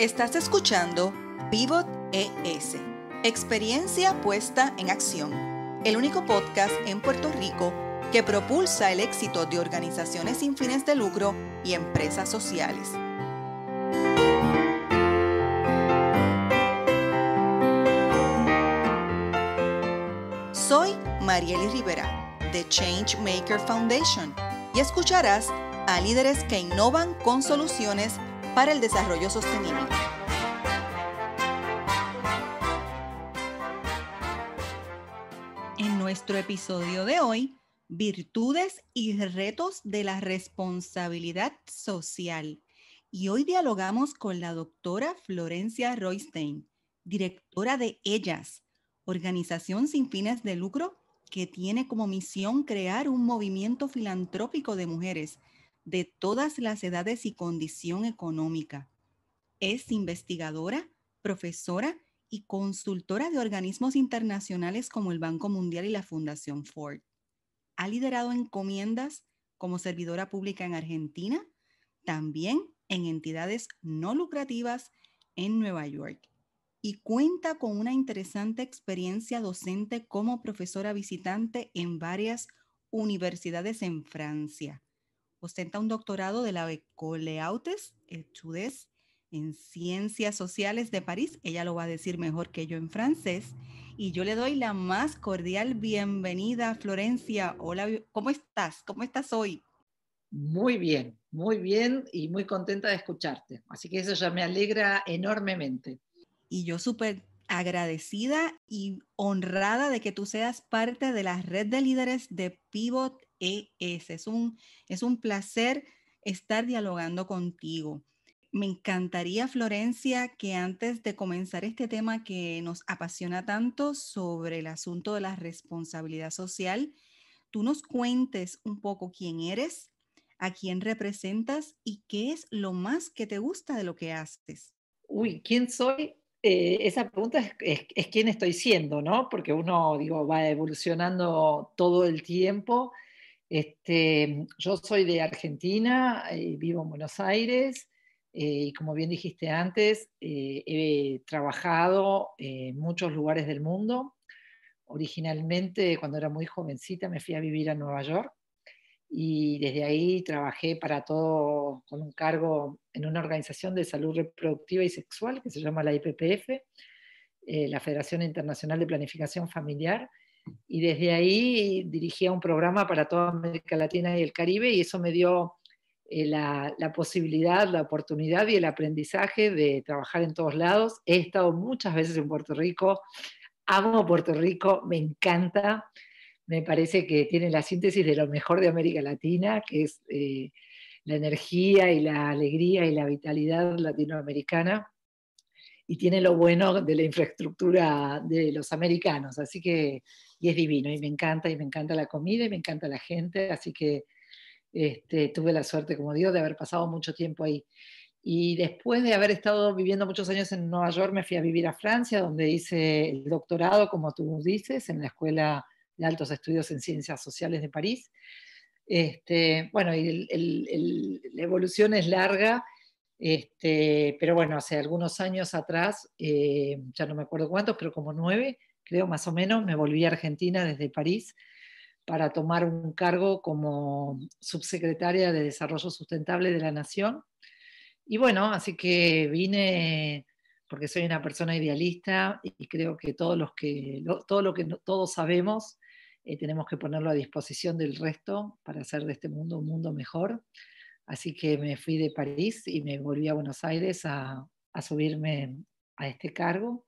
Estás escuchando Pivot ES, experiencia puesta en acción, el único podcast en Puerto Rico que propulsa el éxito de organizaciones sin fines de lucro y empresas sociales. Soy Marieli Rivera, de Changemaker Foundation, y escucharás a líderes que innovan con soluciones para el desarrollo sostenible. En nuestro episodio de hoy, virtudes y retos de la responsabilidad social. Y hoy dialogamos con la doctora Florencia Roystein, directora de Ellas, organización sin fines de lucro que tiene como misión crear un movimiento filantrópico de mujeres de todas las edades y condición económica. Es investigadora, profesora y consultora de organismos internacionales como el Banco Mundial y la Fundación Ford. Ha liderado encomiendas como servidora pública en Argentina, también en entidades no lucrativas en Nueva York, y cuenta con una interesante experiencia docente como profesora visitante en varias universidades en Francia. Ostenta un doctorado de la École Hautes Études en Ciencias Sociales de París. Ella lo va a decir mejor que yo en francés. Y yo le doy la más cordial bienvenida, Florencia. Hola, ¿cómo estás? ¿Cómo estás hoy? Muy bien y muy contenta de escucharte. Así que eso ya me alegra enormemente. Y yo súper agradecida y honrada de que tú seas parte de la red de líderes de Pivot ES. Es un placer estar dialogando contigo. Me encantaría, Florencia, que antes de comenzar este tema que nos apasiona tanto sobre el asunto de la responsabilidad social, tú nos cuentes un poco quién eres, a quién representas y qué es lo más que te gusta de lo que haces. Uy, ¿quién soy? Esa pregunta es quién estoy siendo, ¿no? Porque uno, va evolucionando todo el tiempo. Yo soy de Argentina, vivo en Buenos Aires, y como bien dijiste antes, he trabajado en muchos lugares del mundo. Originalmente, cuando era muy jovencita, me fui a vivir a Nueva York y desde ahí trabajé para todo, con un cargo en una organización de salud reproductiva y sexual que se llama la IPPF, la Federación Internacional de Planificación Familiar, y desde ahí dirigía un programa para toda América Latina y el Caribe, y eso me dio la posibilidad, la oportunidad y el aprendizaje de trabajar en todos lados. He estado muchas veces en Puerto Rico, amo Puerto Rico, me encanta. Me parece que tiene la síntesis de lo mejor de América Latina, que es la energía y la alegría y la vitalidad latinoamericana, y tiene lo bueno de la infraestructura de los americanos, así que, y es divino, y me encanta la comida, y me encanta la gente, así que tuve la suerte, como digo, de haber pasado mucho tiempo ahí. Y después de haber estado viviendo muchos años en Nueva York, me fui a vivir a Francia, donde hice el doctorado, como tú dices, en la Escuela de Altos Estudios en Ciencias Sociales de París. Bueno, y la evolución es larga, pero bueno, hace algunos años atrás, ya no me acuerdo cuántos, pero como 9, creo más o menos, me volví a Argentina desde París para tomar un cargo como subsecretaria de Desarrollo Sustentable de la Nación. Y bueno, así que vine porque soy una persona idealista y creo que todo lo que todos sabemos tenemos que ponerlo a disposición del resto para hacer de este mundo un mundo mejor. Así que me fui de París y me volví a Buenos Aires a subirme a este cargo.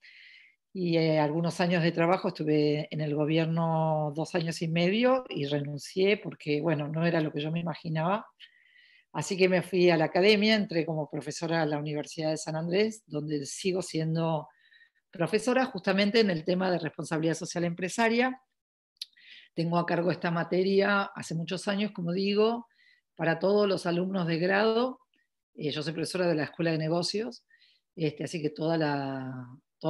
Y algunos años de trabajo estuve en el gobierno 2 años y medio y renuncié porque, bueno, no era lo que yo me imaginaba. Así que me fui a la academia, entré como profesora a la Universidad de San Andrés, donde sigo siendo profesora justamente en el tema de responsabilidad social empresaria. Tengo a cargo esta materia hace muchos años, como digo, para todos los alumnos de grado. Yo soy profesora de la Escuela de Negocios, así que todos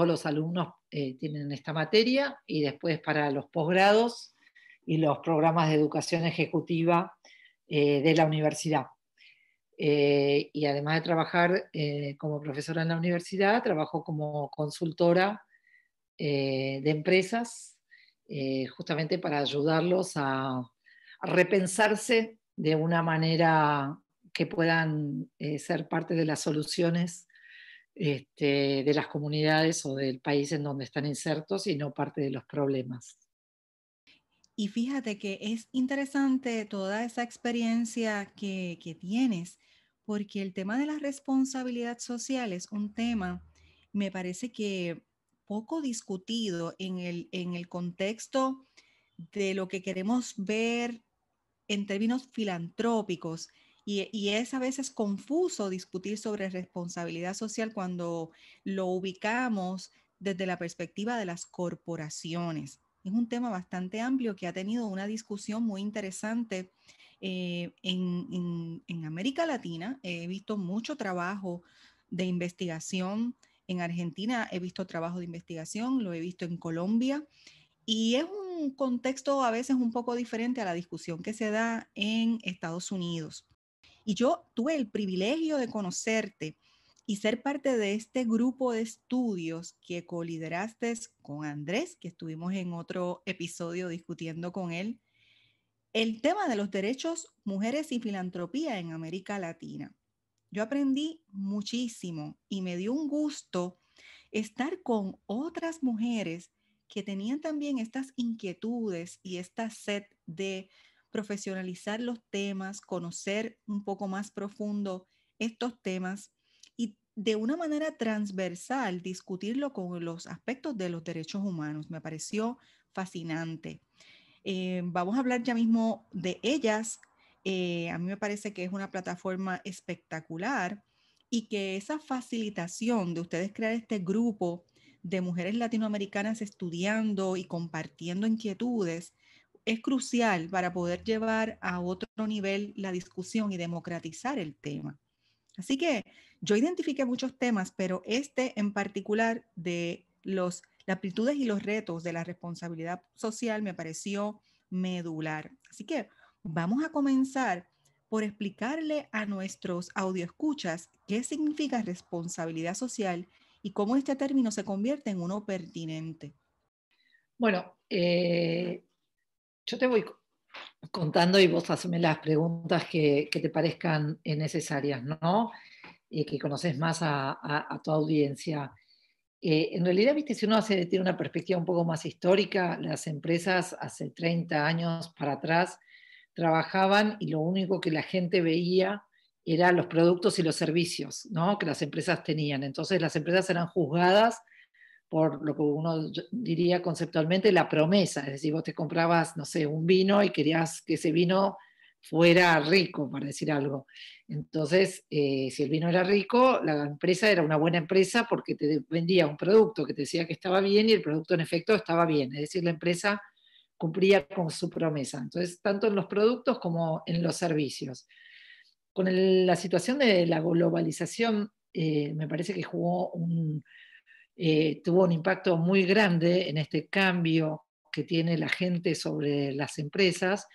los alumnos tienen esta materia, y después para los posgrados y los programas de educación ejecutiva de la universidad. Y además de trabajar como profesora en la universidad, trabajo como consultora de empresas, justamente para ayudarlos a repensarse de una manera que puedan ser parte de las soluciones de las comunidades o del país en donde están insertos y no parte de los problemas. Y fíjate que es interesante toda esa experiencia que tienes, porque el tema de la responsabilidad social es un tema, me parece que poco discutido en el contexto de lo que queremos ver en términos filantrópicos. Y es a veces confuso discutir sobre responsabilidad social cuando lo ubicamos desde la perspectiva de las corporaciones. Es un tema bastante amplio que ha tenido una discusión muy interesante en América Latina. He visto mucho trabajo de investigación. En Argentina he visto trabajo de investigación, lo he visto en Colombia. Y es un contexto a veces un poco diferente a la discusión que se da en Estados Unidos. Y yo tuve el privilegio de conocerte y ser parte de este grupo de estudios que colideraste con Andrés, que estuvimos en otro episodio discutiendo con él, el tema de los derechos, mujeres y filantropía en América Latina. Yo aprendí muchísimo y me dio un gusto estar con otras mujeres que tenían también estas inquietudes y esta sed de profesionalizar los temas, conocer un poco más profundo estos temas y de una manera transversal discutirlo con los aspectos de los derechos humanos. Me pareció fascinante. Vamos a hablar ya mismo de ellas. A mí me parece que es una plataforma espectacular y que esa facilitación de ustedes crear este grupo de mujeres latinoamericanas estudiando y compartiendo inquietudes es crucial para poder llevar a otro nivel la discusión y democratizar el tema. Así que yo identifiqué muchos temas, pero este en particular de las virtudes y los retos de la responsabilidad social me pareció medular. Así que vamos a comenzar por explicarle a nuestros audioescuchas qué significa responsabilidad social y cómo este término se convierte en uno pertinente. Bueno, yo te voy contando y vos haceme las preguntas que te parezcan necesarias, ¿no? Que conoces más a tu audiencia. En realidad, viste, si uno tiene una perspectiva un poco más histórica, las empresas hace 30 años para atrás trabajaban y lo único que la gente veía eran los productos y los servicios, ¿no? Que las empresas tenían. Entonces las empresas eran juzgadas por lo que uno diría conceptualmente la promesa, es decir, vos te comprabas, no sé, un vino y querías que ese vino fuera rico, para decir algo. Entonces, si el vino era rico, la empresa era una buena empresa porque te vendía un producto que te decía que estaba bien y el producto en efecto estaba bien, es decir, la empresa cumplía con su promesa. Entonces, tanto en los productos como en los servicios. Con la situación de la globalización, me parece que tuvo un impacto muy grande en este cambio que tiene la gente sobre las empresas.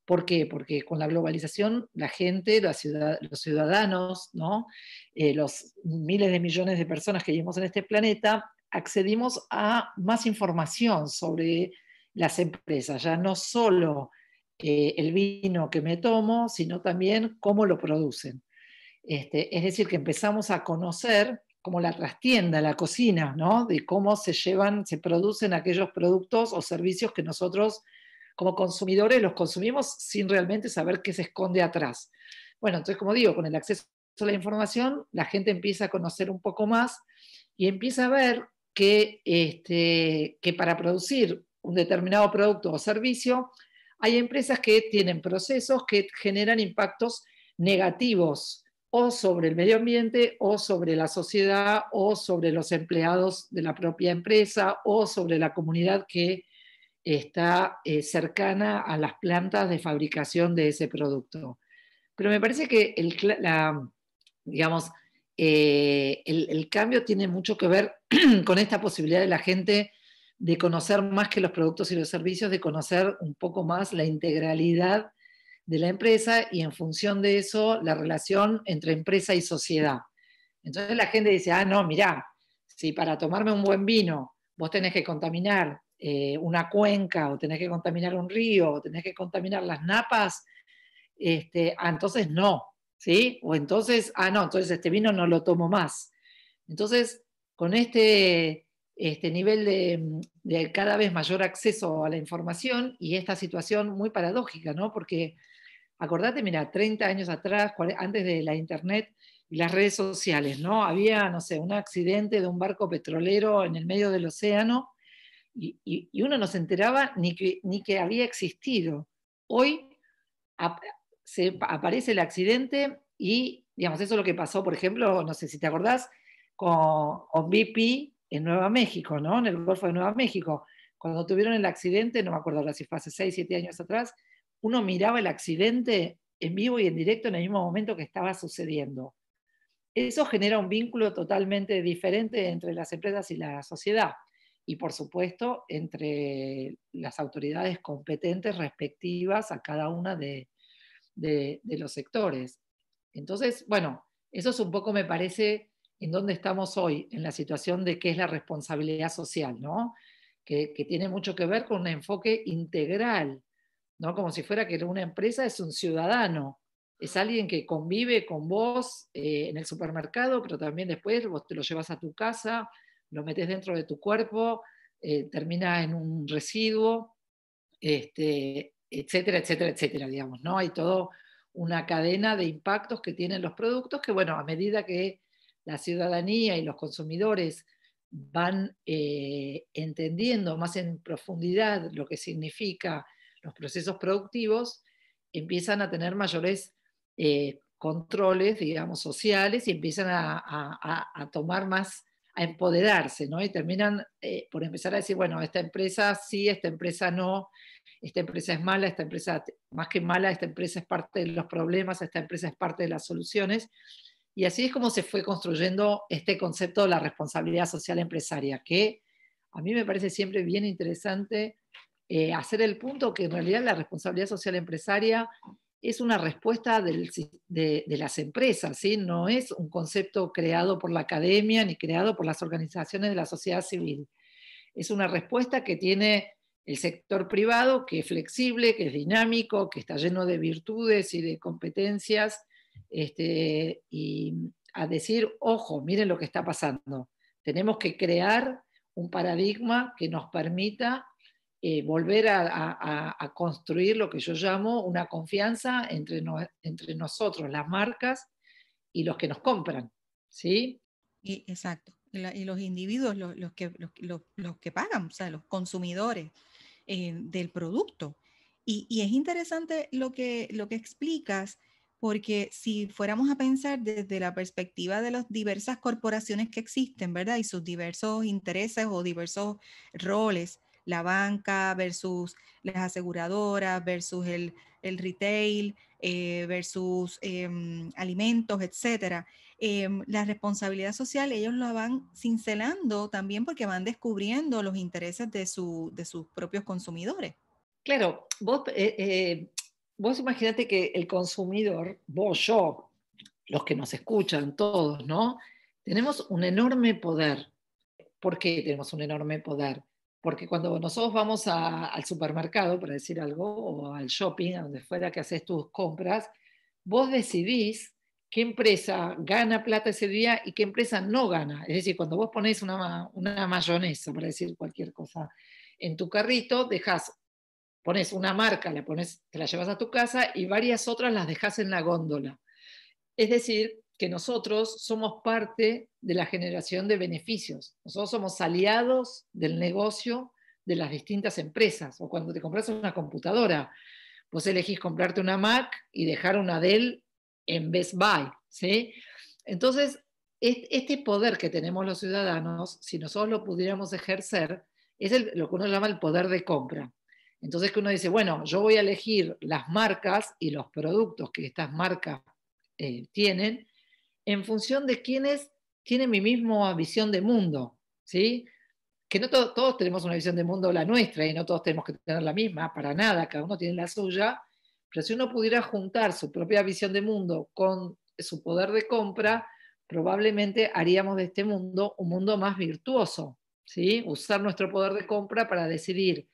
¿Por qué? Porque con la globalización la gente, los ciudadanos, ¿no? Los miles de millones de personas que vivimos en este planeta, accedimos a más información sobre las empresas, ya no solo el vino que me tomo, sino también cómo lo producen. Es decir, que empezamos a conocer como la trastienda, la cocina, ¿no? De cómo se producen aquellos productos o servicios que nosotros como consumidores los consumimos sin realmente saber qué se esconde atrás. Bueno, entonces, como digo, con el acceso a la información, la gente empieza a conocer un poco más y empieza a ver que para producir un determinado producto o servicio, hay empresas que tienen procesos que generan impactos negativos o sobre el medio ambiente, o sobre la sociedad, o sobre los empleados de la propia empresa, o sobre la comunidad que está cercana a las plantas de fabricación de ese producto. Pero me parece que digamos, el cambio tiene mucho que ver con esta posibilidad de la gente de conocer más que los productos y los servicios, de conocer un poco más la integralidad de la empresa y en función de eso la relación entre empresa y sociedad. Entonces la gente dice, no, mirá, si para tomarme un buen vino vos tenés que contaminar una cuenca, o tenés que contaminar un río, o tenés que contaminar las napas, entonces no, ¿sí? O entonces, no, entonces este vino no lo tomo más. Entonces, con este nivel de cada vez mayor acceso a la información y esta situación muy paradójica, ¿no? Porque acordate, mira, 30 años atrás, antes de la internet y las redes sociales, ¿no? Había, no sé, un accidente de un barco petrolero en el medio del océano y uno no se enteraba ni que había existido. Hoy aparece el accidente y, digamos, eso es lo que pasó, por ejemplo, no sé si te acordás, con BP en Nueva México, ¿no? En el Golfo de Nueva México. Cuando tuvieron el accidente, no me acuerdo ahora si fue hace 6, 7 años atrás, uno miraba el accidente en vivo y en directo en el mismo momento que estaba sucediendo. Eso genera un vínculo totalmente diferente entre las empresas y la sociedad. Y por supuesto, entre las autoridades competentes respectivas a cada una de los sectores. Entonces, bueno, eso es un poco, me parece, en dónde estamos hoy, en la situación de qué es la responsabilidad social, ¿no? Que tiene mucho que ver con un enfoque integral, ¿no? Como si fuera que una empresa es un ciudadano, es alguien que convive con vos en el supermercado, pero también después vos te lo llevas a tu casa, lo metes dentro de tu cuerpo, termina en un residuo, etcétera, etcétera, etcétera, digamos, ¿no? Hay toda una cadena de impactos que tienen los productos que, bueno, a medida que la ciudadanía y los consumidores van entendiendo más en profundidad lo que significa los procesos productivos, empiezan a tener mayores controles, digamos, sociales y empiezan a tomar más, a empoderarse, ¿no? Y terminan por empezar a decir, bueno, esta empresa sí, esta empresa no, esta empresa es mala, esta empresa, más que mala, esta empresa es parte de los problemas, esta empresa es parte de las soluciones. Y así es como se fue construyendo este concepto de la responsabilidad social empresaria, que a mí me parece siempre bien interesante hacer el punto que en realidad la responsabilidad social empresaria es una respuesta de las empresas, ¿sí? No es un concepto creado por la academia ni creado por las organizaciones de la sociedad civil. Es una respuesta que tiene el sector privado, que es flexible, que es dinámico, que está lleno de virtudes y de competencias, y a decir, ojo, miren lo que está pasando. Tenemos que crear un paradigma que nos permita volver a construir lo que yo llamo una confianza entre nosotros, las marcas, y los que nos compran, ¿sí? Exacto. Y los individuos, los que pagan, o sea, los consumidores del producto. Y es interesante lo que explicas, porque si fuéramos a pensar desde la perspectiva de las diversas corporaciones que existen, ¿verdad? Y sus diversos intereses o diversos roles, la banca versus las aseguradoras, versus el retail, versus alimentos, etcétera. La responsabilidad social ellos la van cincelando también porque van descubriendo los intereses de sus propios consumidores. Claro, vos imaginate que el consumidor, vos, yo, los que nos escuchan, todos, ¿no? Tenemos un enorme poder. ¿Por qué tenemos un enorme poder? Porque cuando nosotros vamos al supermercado, para decir algo, o al shopping, a donde fuera que haces tus compras, vos decidís qué empresa gana plata ese día y qué empresa no gana. Es decir, cuando vos ponés una mayonesa, para decir cualquier cosa, en tu carrito, pones una marca, te la llevas a tu casa y varias otras las dejas en la góndola. Es decir, que nosotros somos parte de la generación de beneficios. Nosotros somos aliados del negocio de las distintas empresas. O cuando te compras una computadora, vos elegís comprarte una Mac y dejar una Dell en Best Buy, ¿sí? Entonces, este poder que tenemos los ciudadanos, si nosotros lo pudiéramos ejercer, es lo que uno llama el poder de compra. Entonces que uno dice, bueno, yo voy a elegir las marcas y los productos que estas marcas tienen en función de quienes tienen mi misma visión de mundo, ¿sí? Que no todos tenemos una visión de mundo la nuestra y no todos tenemos que tener la misma, para nada, cada uno tiene la suya, Pero si uno pudiera juntar su propia visión de mundo con su poder de compra, probablemente haríamos de este mundo un mundo más virtuoso, ¿sí? Usar nuestro poder de compra para decidir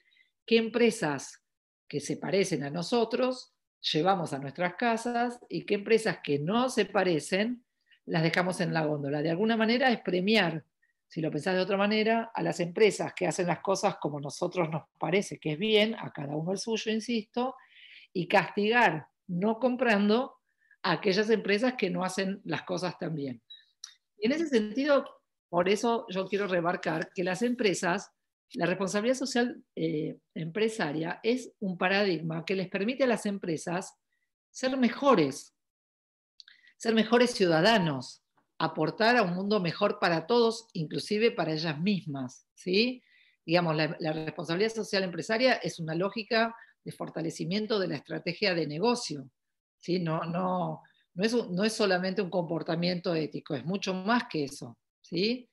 qué empresas que se parecen a nosotros llevamos a nuestras casas y qué empresas que no se parecen las dejamos en la góndola. De alguna manera es premiar, si lo pensás de otra manera, a las empresas que hacen las cosas como nosotros nos parece que es bien, a cada uno el suyo, insisto, y castigar no comprando a aquellas empresas que no hacen las cosas tan bien. Y en ese sentido, por eso yo quiero remarcar que las empresas, la responsabilidad social empresaria es un paradigma que les permite a las empresas ser mejores ciudadanos, aportar a un mundo mejor para todos, inclusive para ellas mismas, ¿sí? Digamos, la responsabilidad social empresaria es una lógica de fortalecimiento de la estrategia de negocio, ¿sí? No es solamente un comportamiento ético, es mucho más que eso, ¿sí?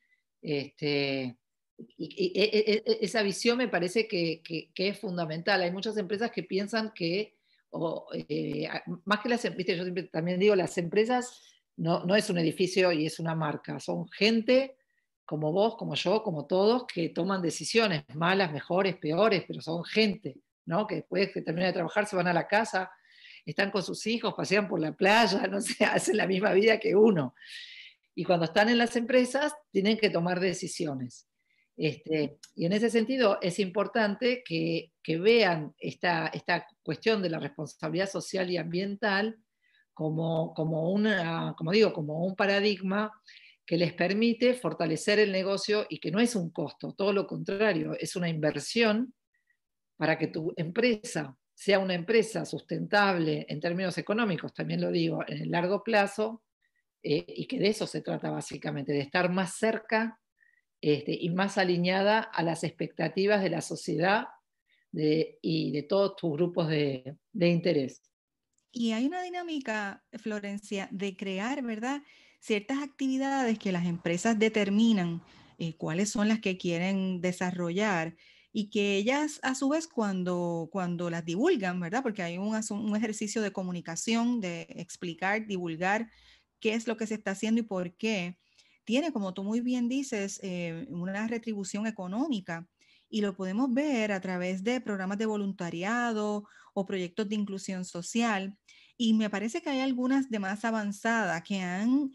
Esa visión me parece que es fundamental. Hay muchas empresas que piensan que más que ¿viste? Yo siempre también digo, las empresas no es un edificio y es una marca, son gente como vos, como yo, como todos, que toman decisiones malas, mejores, peores, pero son gente, ¿no? Que después que terminan de trabajar se van a la casa, están con sus hijos, pasean por la playa, no sé, hacen la misma vida que uno. Y cuando están en las empresas tienen que tomar decisiones. Y en ese sentido es importante que vean esta cuestión de la responsabilidad social y ambiental como digo, como un paradigma que les permite fortalecer el negocio y que no es un costo, todo lo contrario, es una inversión para que tu empresa sea una empresa sustentable en términos económicos, también lo digo, en el largo plazo, y que de eso se trata básicamente, de estar más cerca y más alineada a las expectativas de la sociedad y de todos tus grupos de interés. Y hay una dinámica, Florencia, de crear, ¿verdad? Ciertas actividades que las empresas determinan cuáles son las que quieren desarrollar y que ellas a su vez cuando las divulgan, ¿verdad? Porque hay un ejercicio de comunicación, de explicar, divulgar qué es lo que se está haciendo y por qué. Tiene, como tú muy bien dices, una retribución económica y lo podemos ver a través de programas de voluntariado o proyectos de inclusión social. Y me parece que hay algunas de más avanzadas que han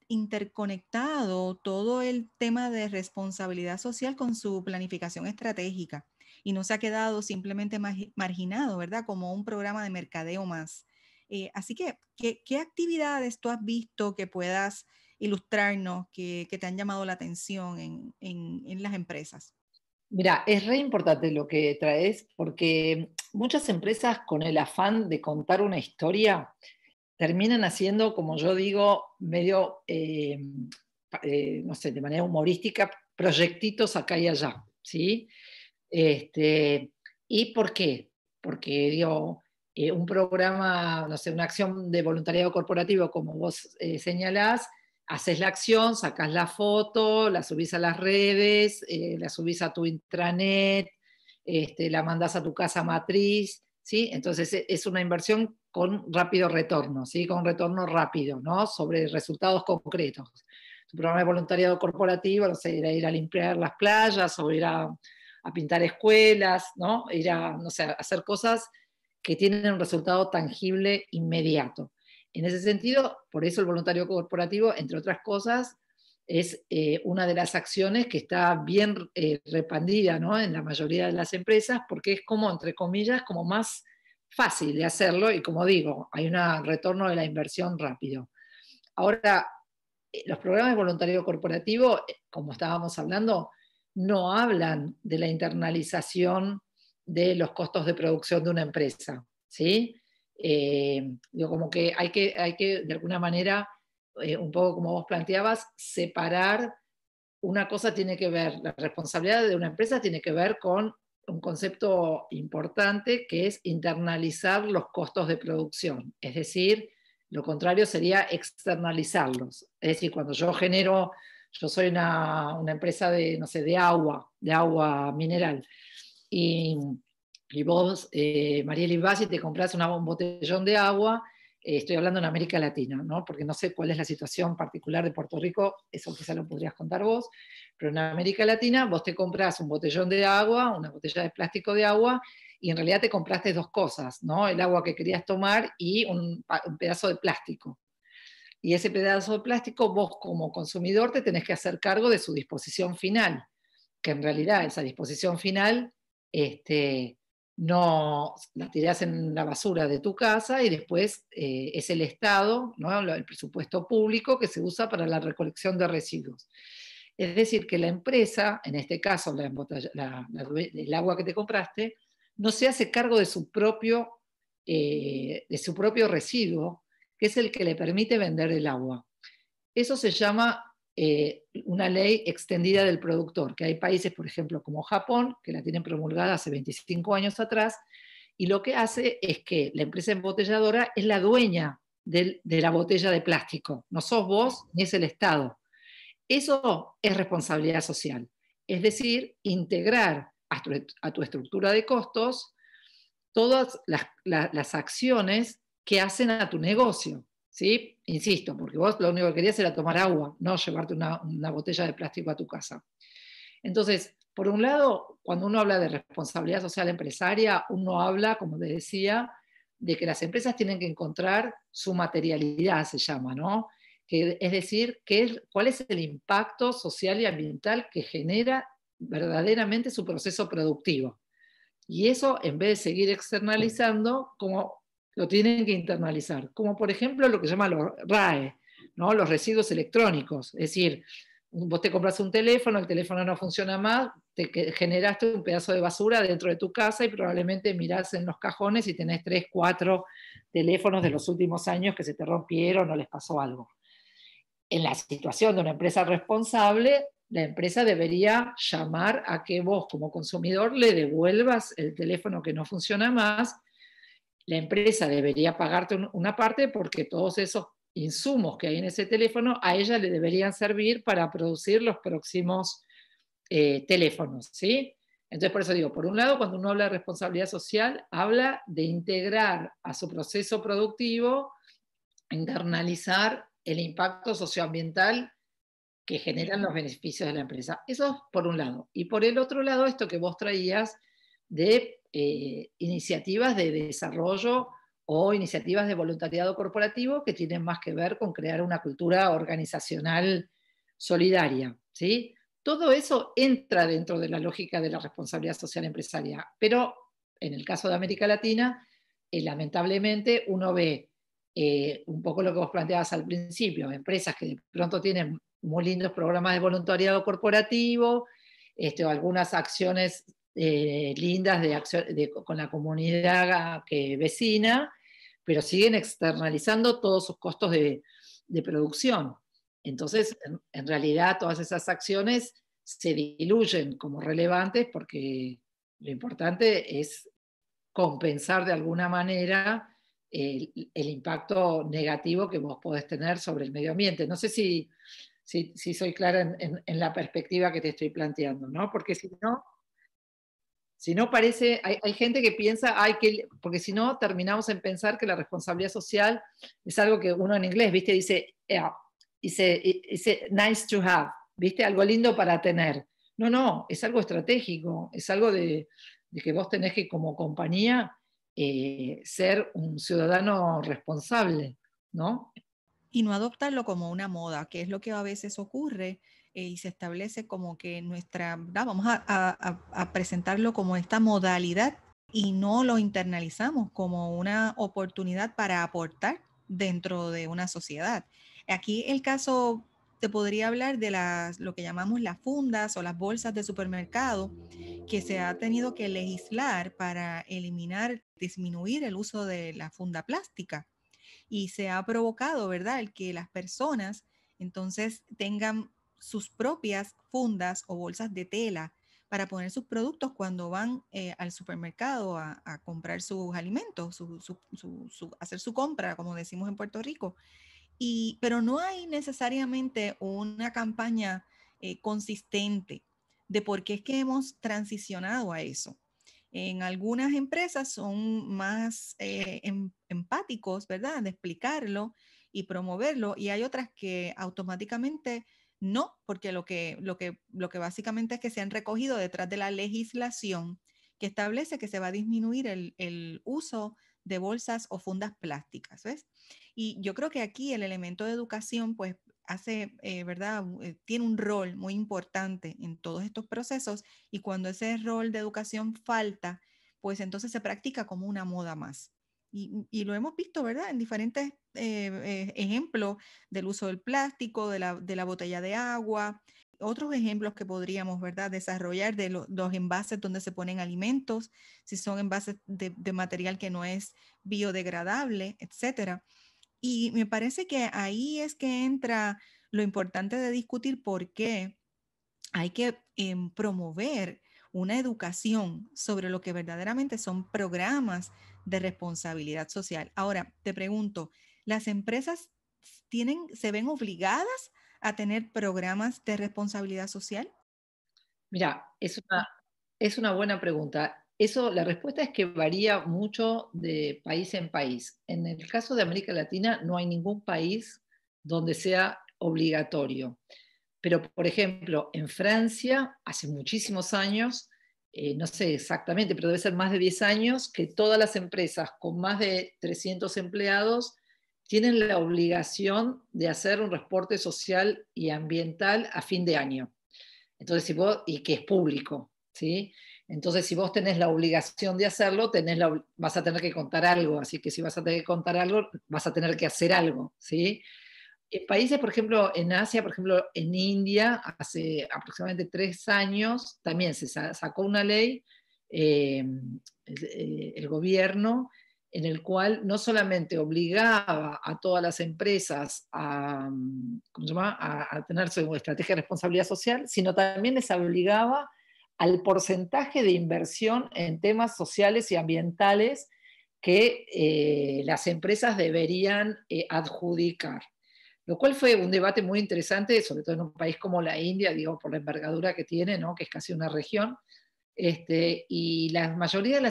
interconectado todo el tema de responsabilidad social con su planificación estratégica y no se ha quedado simplemente marginado, ¿verdad? Como un programa de mercadeo más. Así que, ¿qué actividades tú has visto que puedas ilustrarnos, que te han llamado la atención en las empresas? Mira, es re importante lo que traes porque muchas empresas con el afán de contar una historia terminan haciendo, como yo digo, medio, no sé, de manera humorística, proyectitos acá y allá, ¿sí? ¿Y por qué? Porque, digo, un programa, no sé, una acción de voluntariado corporativo, como vos señalás, haces la acción, sacás la foto, la subís a las redes, la subís a tu intranet, la mandás a tu casa matriz, ¿sí? Entonces es una inversión con rápido retorno, ¿sí? Con retorno rápido, ¿no? Sobre resultados concretos. Tu programa de voluntariado corporativo, no sé, ir a limpiar las playas o ir a pintar escuelas, ¿no? Ir a, no sé, a hacer cosas que tienen un resultado tangible inmediato. En ese sentido, por eso el voluntario corporativo, entre otras cosas, es una de las acciones que está bien repandida, ¿no? En la mayoría de las empresas, porque es como, entre comillas, como más fácil de hacerlo y como digo, hay un retorno de la inversión rápido. Ahora, los programas de voluntariado corporativo, como estábamos hablando, no hablan de la internalización de los costos de producción de una empresa, ¿sí? Digo, como que hay que de alguna manera, un poco como vos planteabas, separar. Una cosa tiene que ver, la responsabilidad de una empresa tiene que ver con un concepto importante que es internalizar los costos de producción, es decir, lo contrario sería externalizarlos. Es decir, cuando yo soy una empresa de, no sé, de agua mineral, y y vos, Marieli, vas y te compras un botellón de agua. Estoy hablando en América Latina, ¿no? Porque no sé cuál es la situación particular de Puerto Rico, eso quizá lo podrías contar vos, pero en América Latina vos te compras un botellón de agua, una botella de plástico de agua, y en realidad te compraste dos cosas, ¿no? El agua que querías tomar y un pedazo de plástico. Y ese pedazo de plástico vos como consumidor te tenés que hacer cargo de su disposición final, que en realidad esa disposición final no la tirás en la basura de tu casa y después es el Estado, ¿no? El presupuesto público que se usa para la recolección de residuos. Es decir, que la empresa, en este caso el agua que te compraste, no se hace cargo de su propio residuo, que es el que le permite vender el agua. Eso se llama una ley extendida del productor, que hay países, por ejemplo, como Japón, que la tienen promulgada hace 25 años atrás, y lo que hace es que la empresa embotelladora es la dueña de la botella de plástico, no sos vos ni es el Estado. Eso es responsabilidad social, es decir, integrar a tu estructura de costos todas las acciones que hacen a tu negocio, ¿sí? Insisto, porque vos lo único que querías era tomar agua, no llevarte una botella de plástico a tu casa. Entonces, por un lado, cuando uno habla de responsabilidad social empresaria, uno habla, como te decía, de que las empresas tienen que encontrar su materialidad, se llama, ¿no? Es decir, cuál es el impacto social y ambiental que genera verdaderamente su proceso productivo. Y eso, en vez de seguir externalizando, como lo tienen que internalizar. Como por ejemplo lo que se llama los RAE, ¿no? Los residuos electrónicos. Es decir, vos te compras un teléfono, el teléfono no funciona más, generaste un pedazo de basura dentro de tu casa y probablemente mirás en los cajones y tenés 3, 4 teléfonos de los últimos años que se te rompieron o les pasó algo. En la situación de una empresa responsable, la empresa debería llamar a que vos como consumidor le devuelvas el teléfono que no funciona más. La empresa debería pagarte una parte porque todos esos insumos que hay en ese teléfono a ella le deberían servir para producir los próximos teléfonos, ¿sí? Entonces, por eso digo, por un lado, cuando uno habla de responsabilidad social, habla de integrar a su proceso productivo, internalizar el impacto socioambiental que generan los beneficios de la empresa. Eso es por un lado. Y por el otro lado, esto que vos traías de iniciativas de desarrollo o iniciativas de voluntariado corporativo que tienen más que ver con crear una cultura organizacional solidaria, ¿sí? Todo eso entra dentro de la lógica de la responsabilidad social empresaria, pero en el caso de América Latina, lamentablemente uno ve un poco lo que vos planteabas al principio, empresas que de pronto tienen muy lindos programas de voluntariado corporativo, o algunas acciones lindas con la comunidad vecina, pero siguen externalizando todos sus costos de producción. Entonces, en realidad, todas esas acciones se diluyen como relevantes porque lo importante es compensar de alguna manera el impacto negativo que vos podés tener sobre el medio ambiente. No sé si soy clara en la perspectiva que te estoy planteando, ¿no? Porque si no parece, hay gente que piensa, porque si no terminamos en pensar que la responsabilidad social es algo que uno en inglés, ¿viste? Dice nice to have, ¿viste? Algo lindo para tener. No, es algo estratégico, es algo de que vos tenés que como compañía ser un ciudadano responsable, ¿no? Y no adoptarlo como una moda, que es lo que a veces ocurre y se establece como que vamos a presentarlo como esta modalidad y no lo internalizamos como una oportunidad para aportar dentro de una sociedad. Aquí el caso te podría hablar de lo que llamamos las fundas o las bolsas de supermercado, que se ha tenido que legislar para disminuir el uso de la funda plástica y se ha provocado, ¿verdad?, el que las personas entonces tengan sus propias fundas o bolsas de tela para poner sus productos cuando van al supermercado a comprar sus alimentos, hacer su compra, como decimos en Puerto Rico. Pero no hay necesariamente una campaña consistente de por qué es que hemos transicionado a eso. En algunas empresas son más empáticos, ¿verdad? De explicarlo y promoverlo, y hay otras que automáticamente no, porque lo que básicamente es que se han recogido detrás de la legislación que establece que se va a disminuir el uso de bolsas o fundas plásticas, ¿ves? Y yo creo que aquí el elemento de educación, pues, hace, ¿verdad? Tiene un rol muy importante en todos estos procesos, y cuando ese rol de educación falta, pues entonces se practica como una moda más. Y lo hemos visto, ¿verdad? En diferentes ejemplos del uso del plástico, de la botella de agua, otros ejemplos que podríamos, ¿verdad?, desarrollar de los envases donde se ponen alimentos, si son envases de material que no es biodegradable, etcétera. Y me parece que ahí es que entra lo importante de discutir por qué hay que promover una educación sobre lo que verdaderamente son programas de responsabilidad social. Ahora, te pregunto, ¿las empresas se ven obligadas a tener programas de responsabilidad social? Mira, es una buena pregunta. Eso, la respuesta es que varía mucho de país en país. En el caso de América Latina no hay ningún país donde sea obligatorio. Pero, por ejemplo, en Francia, hace muchísimos años, no sé exactamente, pero debe ser más de 10 años, que todas las empresas con más de 300 empleados tienen la obligación de hacer un reporte social y ambiental a fin de año. Entonces, si vos, y que es público, ¿sí? Entonces, si vos tenés la obligación de hacerlo, vas a tener que contar algo. Así que si vas a tener que contar algo, vas a tener que hacer algo, ¿sí? En países, por ejemplo, en Asia, por ejemplo, en India, hace aproximadamente 3 años, también se sacó una ley, el gobierno, en el cual no solamente obligaba a todas las empresas ¿cómo se llama?, a tener su estrategia de responsabilidad social, sino también les obligaba al porcentaje de inversión en temas sociales y ambientales que las empresas deberían adjudicar. Lo cual fue un debate muy interesante, sobre todo en un país como la India, digo, por la envergadura que tiene, ¿no?, que es casi una región. Y la mayoría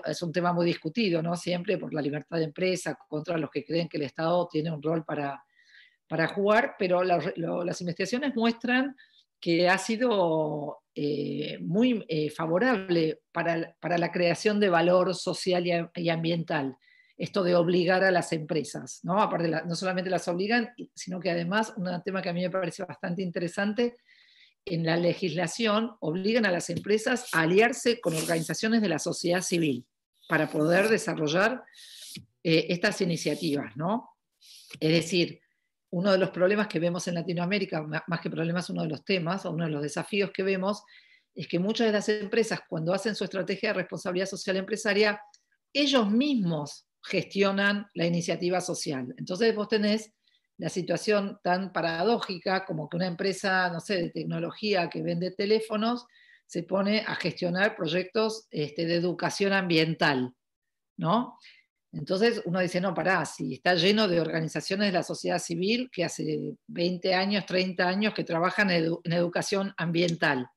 es un tema muy discutido, ¿no?, siempre por la libertad de empresa, contra los que creen que el Estado tiene un rol para jugar, pero las investigaciones muestran que ha sido muy favorable para la creación de valor social y ambiental, esto de obligar a las empresas, ¿no? Aparte, no solamente las obligan, sino que además, un tema que a mí me parece bastante interesante, en la legislación obligan a las empresas a aliarse con organizaciones de la sociedad civil para poder desarrollar estas iniciativas, ¿no? Es decir, uno de los problemas que vemos en Latinoamérica, más que problemas, uno de los temas o uno de los desafíos que vemos, es que muchas de las empresas, cuando hacen su estrategia de responsabilidad social empresaria, ellos mismos gestionan la iniciativa social. Entonces vos tenés la situación tan paradójica como que una empresa, no sé, de tecnología que vende teléfonos, se pone a gestionar proyectos de educación ambiental, ¿no? Entonces uno dice, no, pará, si está lleno de organizaciones de la sociedad civil que hace 20 años, 30 años que trabajan en educación ambiental,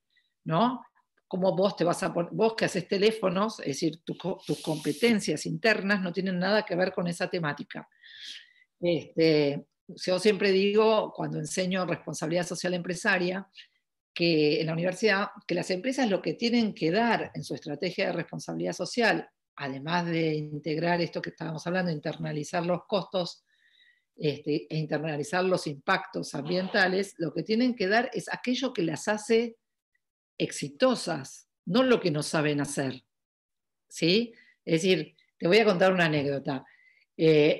¿no? ¿Cómo vos te vas a poner, vos que haces teléfonos, es decir, tus competencias internas no tienen nada que ver con esa temática? Yo siempre digo, cuando enseño responsabilidad social empresaria, que en la universidad, que las empresas lo que tienen que dar en su estrategia de responsabilidad social, además de integrar esto que estábamos hablando, internalizar los costos e internalizar los impactos ambientales, lo que tienen que dar es aquello que las hace exitosas, no lo que no saben hacer, ¿sí? Es decir, te voy a contar una anécdota.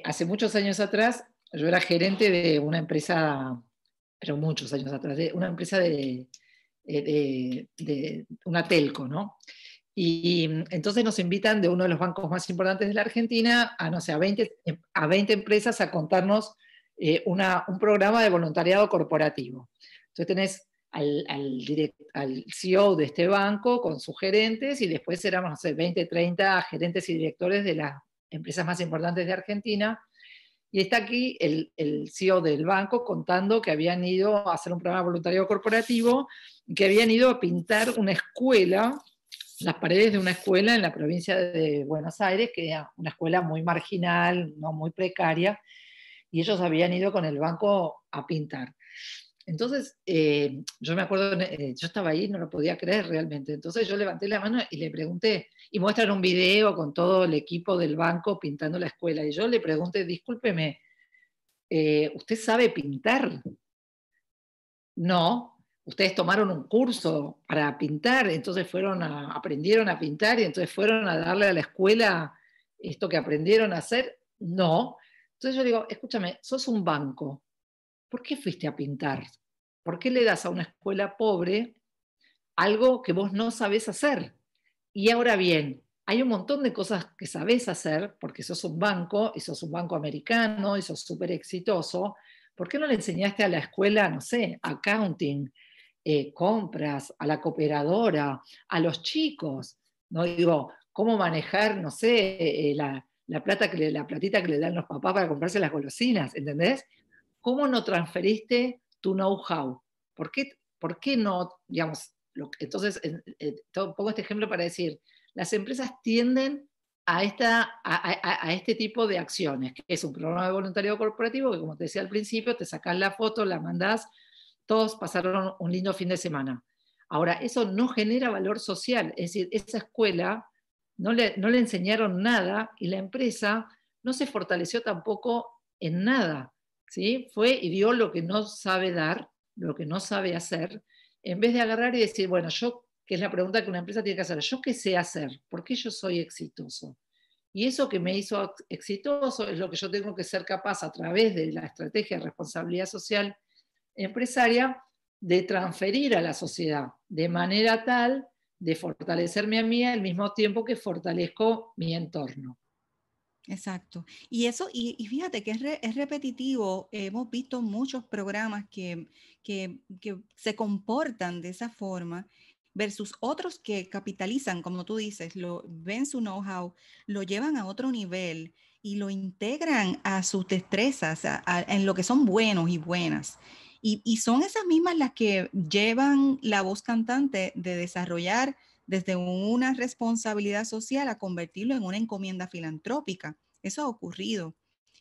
Hace muchos años atrás, yo era gerente de una empresa, pero muchos años atrás, de una empresa de una telco, ¿no? Y entonces nos invitan de uno de los bancos más importantes de la Argentina a, no sé, a 20 empresas a contarnos un programa de voluntariado corporativo. Entonces tenés al CEO de este banco con sus gerentes y después éramos, no sé, 20, 30 gerentes y directores de las empresas más importantes de Argentina. Y está aquí el CEO del banco contando que habían ido a hacer un programa de voluntariado corporativo, que habían ido a pintar una escuela las paredes de una escuela en la provincia de Buenos Aires, que era una escuela muy marginal, no muy precaria, y ellos habían ido con el banco a pintar. Entonces, yo me acuerdo, yo estaba ahí, no lo podía creer realmente. Entonces yo levanté la mano y le pregunté, y muestran un video con todo el equipo del banco pintando la escuela, y yo le pregunté, discúlpeme, ¿usted sabe pintar? No, ustedes tomaron un curso para pintar, entonces aprendieron a pintar y entonces fueron a darle a la escuela esto que aprendieron a hacer. No. Entonces yo digo, escúchame, sos un banco, ¿por qué fuiste a pintar? ¿Por qué le das a una escuela pobre algo que vos no sabés hacer? Y ahora bien, hay un montón de cosas que sabés hacer, porque sos un banco, y sos un banco americano, y sos súper exitoso. ¿Por qué no le enseñaste a la escuela, no sé, accounting, compras, a la cooperadora, a los chicos? No digo, cómo manejar, no sé, la platita que le dan los papás para comprarse las golosinas, ¿entendés? ¿Cómo no transferiste tu know-how? ¿Por qué no, digamos, entonces, pongo este ejemplo para decir, las empresas tienden a este tipo de acciones, que es un programa de voluntariado corporativo que, como te decía al principio, te sacas la foto, la mandás, todos pasaron un lindo fin de semana. Ahora, eso no genera valor social, es decir, esa escuela no le enseñaron nada y la empresa no se fortaleció tampoco en nada, ¿sí? Fue y dio lo que no sabe dar, lo que no sabe hacer, en vez de agarrar y decir, bueno, yo, que es la pregunta que una empresa tiene que hacer, ¿yo qué sé hacer? ¿Por qué yo soy exitoso? Y eso que me hizo exitoso es lo que yo tengo que ser capaz a través de la estrategia de responsabilidad social empresaria de transferir a la sociedad de manera tal de fortalecerme a mí al mismo tiempo que fortalezco mi entorno. Exacto. Y eso, y fíjate que es repetitivo. Hemos visto muchos programas que se comportan de esa forma versus otros que capitalizan, como tú dices, ven su know-how, lo llevan a otro nivel y lo integran a sus destrezas, en lo que son buenos y buenas. Y son esas mismas las que llevan la voz cantante de desarrollar desde una responsabilidad social a convertirlo en una encomienda filantrópica. Eso ha ocurrido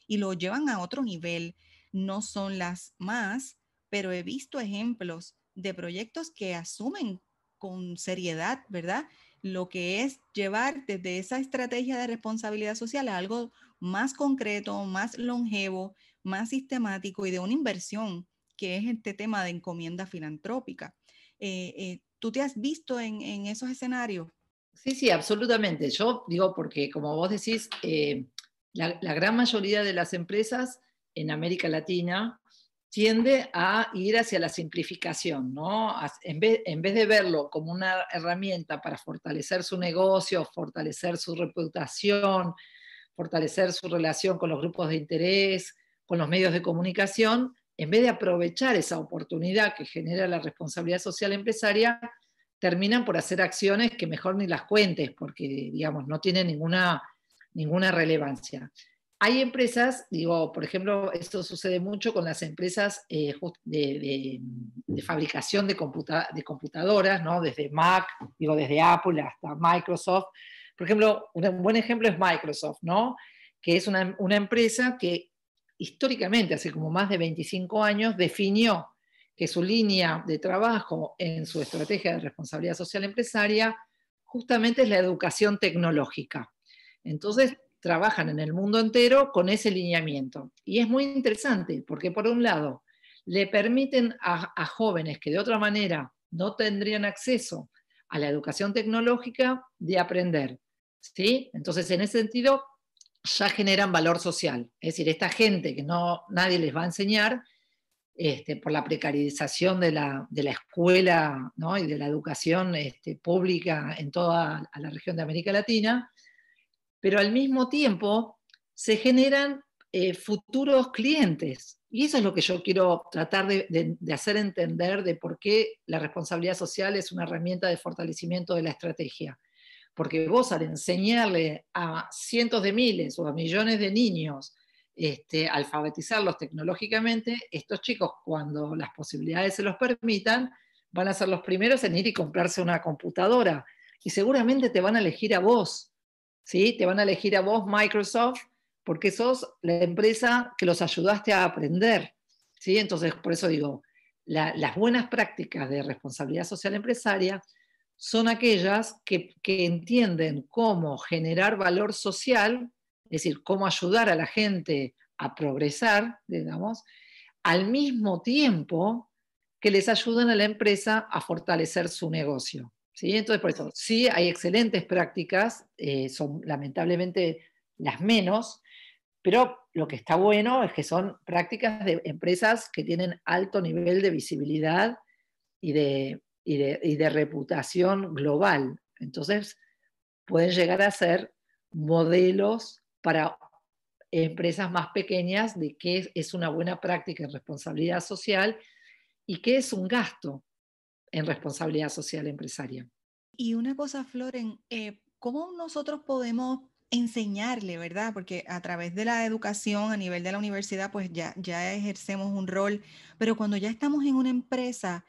y lo llevan a otro nivel. No son las más, pero he visto ejemplos de proyectos que asumen con seriedad, ¿verdad? Lo que es llevar desde esa estrategia de responsabilidad social a algo más concreto, más longevo, más sistemático y de una inversión, que es este tema de encomienda filantrópica. ¿Tú te has visto en esos escenarios? Sí, sí, absolutamente. Yo digo porque, como vos decís, la gran mayoría de las empresas en América Latina tiende a ir hacia la simplificación, ¿no? En vez de verlo como una herramienta para fortalecer su negocio, fortalecer su reputación, fortalecer su relación con los grupos de interés, con los medios de comunicación, en vez de aprovechar esa oportunidad que genera la responsabilidad social empresaria, terminan por hacer acciones que mejor ni las cuentes, porque, digamos, no tienen ninguna relevancia. Hay empresas, digo, por ejemplo, esto sucede mucho con las empresas de fabricación de computadoras, ¿no? Desde Mac, digo, desde Apple hasta Microsoft. Por ejemplo, un buen ejemplo es Microsoft, ¿no? Que es una empresa que históricamente, hace como más de 25 años, definió que su línea de trabajo en su estrategia de responsabilidad social empresaria justamente es la educación tecnológica. Entonces, trabajan en el mundo entero con ese lineamiento. Y es muy interesante porque, por un lado, le permiten a jóvenes que de otra manera no tendrían acceso a la educación tecnológica de aprender. ¿Sí? Entonces, en ese sentido, ya generan valor social. Es decir, esta gente que nadie les va a enseñar, por la precarización de la escuela, ¿no? Y de la educación pública en toda la región de América Latina, pero al mismo tiempo se generan futuros clientes. Y eso es lo que yo quiero tratar de hacer entender de por qué la responsabilidad social es una herramienta de fortalecimiento de la estrategia. Porque vos, al enseñarle a cientos de miles o a millones de niños, alfabetizarlos tecnológicamente, estos chicos, cuando las posibilidades se los permitan, van a ser los primeros en ir y comprarse una computadora. y seguramente te van a elegir a vos, ¿sí? Te van a elegir a vos, Microsoft, porque sos la empresa que los ayudaste a aprender, ¿sí? Entonces, por eso digo, las buenas prácticas de responsabilidad social empresaria son aquellas que entienden cómo generar valor social, es decir, cómo ayudar a la gente a progresar, digamos, al mismo tiempo que les ayudan a la empresa a fortalecer su negocio. ¿Sí? Entonces, por eso, sí hay excelentes prácticas, son lamentablemente las menos, pero lo que está bueno es que son prácticas de empresas que tienen alto nivel de visibilidad y de reputación global. Entonces, pueden llegar a ser modelos para empresas más pequeñas de qué es una buena práctica en responsabilidad social y qué es un gasto en responsabilidad social empresaria. Y una cosa, Floren, ¿cómo nosotros podemos enseñarle, verdad? Porque a través de la educación a nivel de la universidad, pues ya ejercemos un rol, pero cuando ya estamos en una empresa,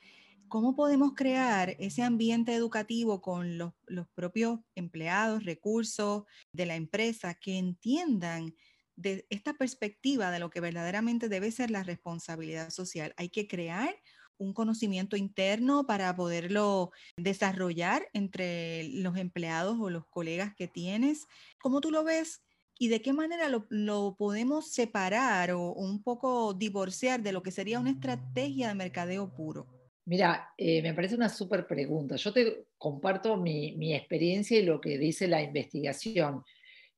¿cómo podemos crear ese ambiente educativo con los propios empleados, recursos de la empresa que entiendan de esta perspectiva de lo que verdaderamente debe ser la responsabilidad social? Hay que crear un conocimiento interno para poderlo desarrollar entre los empleados o los colegas que tienes. ¿Cómo tú lo ves? ¿Y de qué manera lo podemos separar o un poco divorciar de lo que sería una estrategia de mercadeo puro? Mira, me parece una súper pregunta. Yo te comparto mi experiencia y lo que dice la investigación.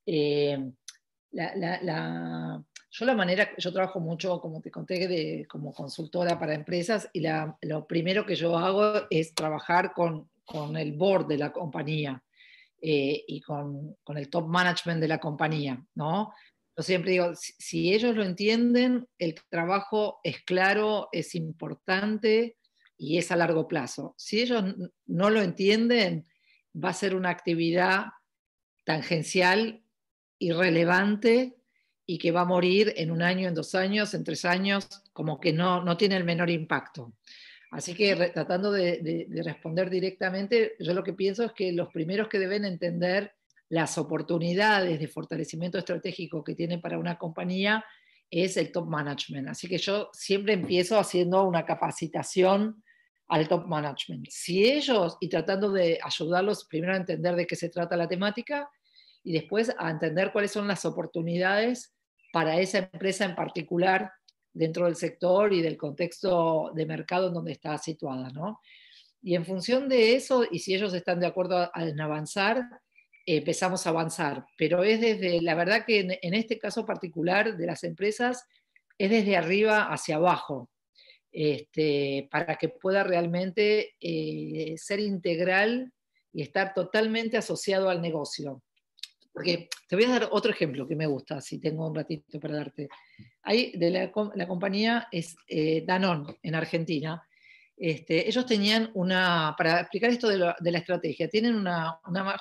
Eh, yo la manera, yo trabajo mucho, como te conté, como consultora para empresas y lo primero que yo hago es trabajar con el board de la compañía y con el top management de la compañía, ¿no? Yo siempre digo, si ellos lo entienden, el trabajo es claro, es importante y es a largo plazo. Si ellos no lo entienden, va a ser una actividad tangencial, irrelevante y que va a morir en 1 año, en 2 años, en 3 años, como que no tiene el menor impacto. Así que tratando de responder directamente, yo lo que pienso es que los primeros que deben entender las oportunidades de fortalecimiento estratégico que tiene para una compañía es el top management. Así que yo siempre empiezo haciendo una capacitación al top management. Si ellos, y tratando de ayudarlos primero a entender de qué se trata la temática y después a entender cuáles son las oportunidades para esa empresa en particular dentro del sector y del contexto de mercado en donde está situada, ¿no? Y en función de eso, y si ellos están de acuerdo en avanzar, empezamos a avanzar. Pero es desde, la verdad que en este caso particular de las empresas, es desde arriba hacia abajo, para que pueda realmente ser integral y estar totalmente asociado al negocio. Porque te voy a dar otro ejemplo que me gusta, si tengo un ratito para darte. Hay de la compañía es Danone en Argentina. Ellos tenían para explicar esto de la estrategia, tienen